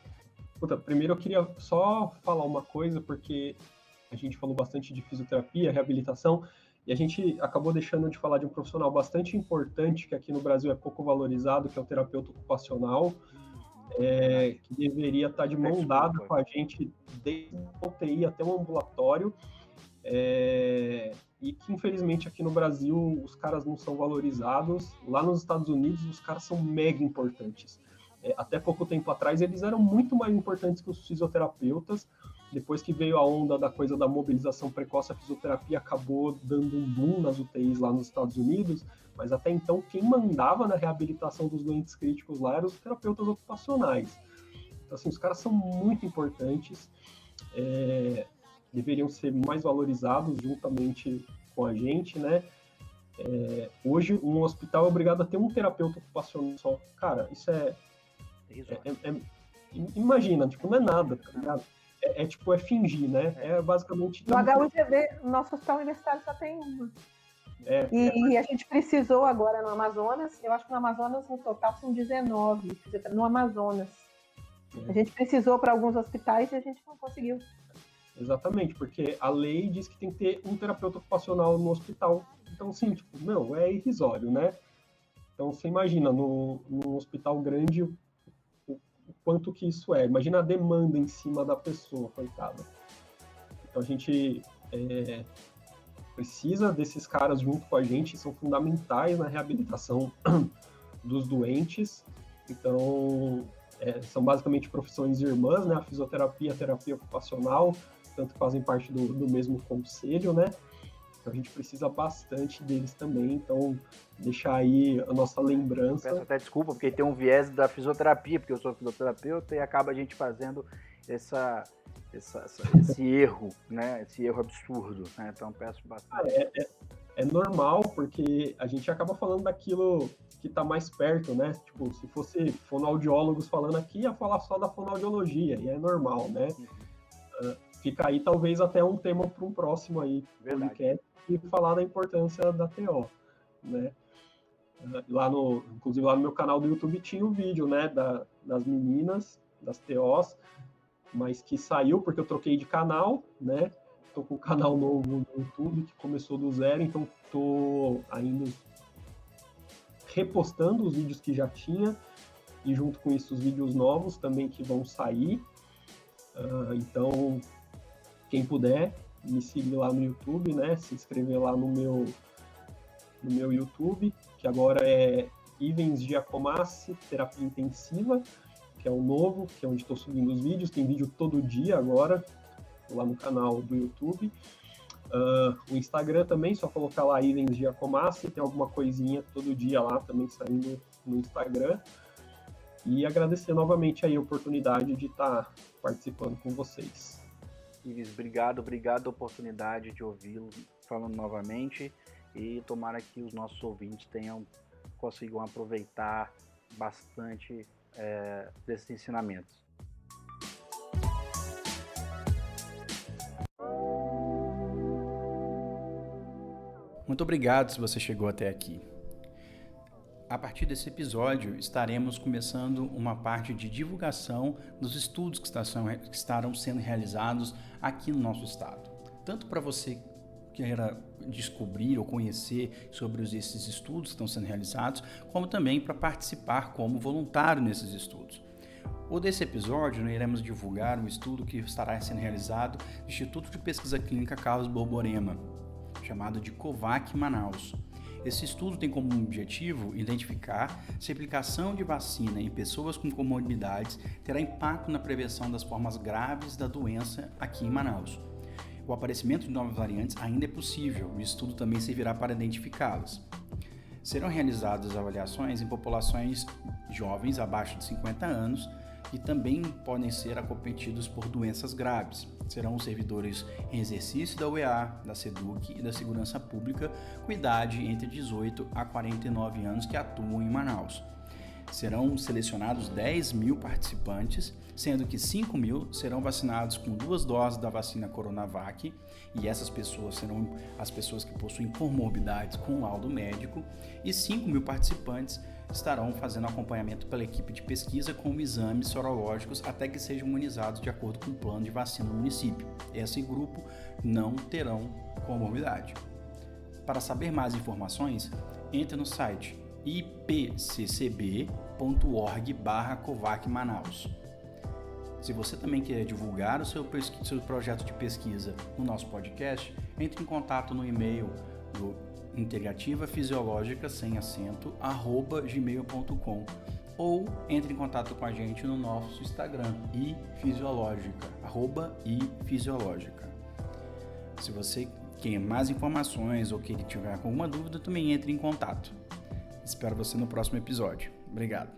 Primeiro eu queria só falar uma coisa, porque a gente falou bastante de fisioterapia, reabilitação, e a gente acabou deixando de falar de um profissional bastante importante, que aqui no Brasil é pouco valorizado, que é o terapeuta ocupacional, que deveria estar de mão dada com a gente desde a UTI até o ambulatório, e que infelizmente aqui no Brasil os caras não são valorizados. Lá nos Estados Unidos os caras são mega importantes. Até pouco tempo atrás eles eram muito mais importantes que os fisioterapeutas. Depois que veio a onda da coisa da mobilização precoce, a fisioterapia acabou dando um boom nas UTIs lá nos Estados Unidos, mas até então quem mandava na reabilitação dos doentes críticos lá eram os terapeutas ocupacionais. Então assim, os caras são muito importantes, deveriam ser mais valorizados juntamente com a gente, né? Hoje um hospital é obrigado a ter um terapeuta ocupacional só. Cara, isso imagina, tipo, não é nada, tá ligado? É fingir, né? É basicamente... No HUGV, no nosso hospital universitário só tem uma. E a gente precisou agora no Amazonas, eu acho que no Amazonas no total são 19, no Amazonas. A gente precisou para alguns hospitais e a gente não conseguiu. Exatamente, porque a lei diz que tem que ter um terapeuta ocupacional no hospital. Então, assim, tipo, não, é irrisório, né? Então, você imagina, num hospital grande, o quanto que isso é. Imagina a demanda em cima da pessoa, coitada. Então a gente precisa desses caras junto com a gente, são fundamentais na reabilitação dos doentes. Então, são basicamente profissões irmãs, né? A fisioterapia, a terapia ocupacional, tanto fazem parte do mesmo conselho, né? Então a gente precisa bastante deles também, então deixar aí a nossa lembrança. Peço até desculpa, porque tem um viés da fisioterapia, porque eu sou fisioterapeuta e acaba a gente fazendo esse erro, né? Esse erro absurdo, né? Então peço bastante. É normal, porque a gente acaba falando daquilo que está mais perto, né? Tipo, se fosse fonoaudiólogos falando aqui, ia falar só da fonoaudiologia, e é normal, né? Fica aí talvez até um tema para um próximo aí, podcast, e falar da importância da TO, né? Inclusive lá no meu canal do YouTube tinha um vídeo, né, das meninas, das TOs, mas que saiu porque eu troquei de canal, né? Tô com um canal novo no YouTube que começou do zero, então tô ainda repostando os vídeos que já tinha e junto com isso os vídeos novos também que vão sair. Então, quem puder, me seguir lá no YouTube, né? Se inscrever lá no meu YouTube, que agora é Ivens Giacomassi Terapia Intensiva, que é o novo, que é onde estou subindo os vídeos. Tem vídeo todo dia agora, lá no canal do YouTube. O Instagram também, só colocar lá Ivens Giacomassi, tem alguma coisinha todo dia lá também saindo no Instagram. E agradecer novamente aí a oportunidade de estar participando com vocês. Ives, obrigado a oportunidade de ouvi-lo falando novamente e tomara que os nossos ouvintes consigam aproveitar bastante desses ensinamentos. Muito obrigado se você chegou até aqui. A partir desse episódio, estaremos começando uma parte de divulgação dos estudos que estarão sendo realizados aqui no nosso estado. Tanto para você que queira descobrir ou conhecer sobre esses estudos que estão sendo realizados, como também para participar como voluntário nesses estudos. Ou desse episódio, nós iremos divulgar um estudo que estará sendo realizado no Instituto de Pesquisa Clínica Carlos Borborema, chamado de COVAC Manaus. Esse estudo tem como objetivo identificar se a aplicação de vacina em pessoas com comorbidades terá impacto na prevenção das formas graves da doença aqui em Manaus. O aparecimento de novas variantes ainda é possível, o estudo também servirá para identificá-las. Serão realizadas avaliações em populações jovens abaixo de 50 anos que também podem ser acometidos por doenças graves. Serão os servidores em exercício da UEA, da SEDUC e da Segurança Pública com idade entre 18 a 49 anos que atuam em Manaus. Serão selecionados 10.000 participantes, sendo que 5.000 serão vacinados com 2 doses da vacina Coronavac, e essas pessoas serão as pessoas que possuem comorbidades com laudo médico, e 5.000 participantes estarão fazendo acompanhamento pela equipe de pesquisa com exames sorológicos até que sejam imunizados de acordo com o plano de vacina do município. Esse grupo não terão comorbidade. Para saber mais informações, entre no site ipccb.org/Covac Manaus. Se você também quer divulgar o seu projeto de pesquisa no nosso podcast, entre em contato no e-mail do integrativafisiológica sem acento @gmail.com ou entre em contato com a gente no nosso Instagram @ifisiológica. Se você quer mais informações ou que tiver alguma dúvida, também entre em contato. Espero você no próximo episódio. Obrigado.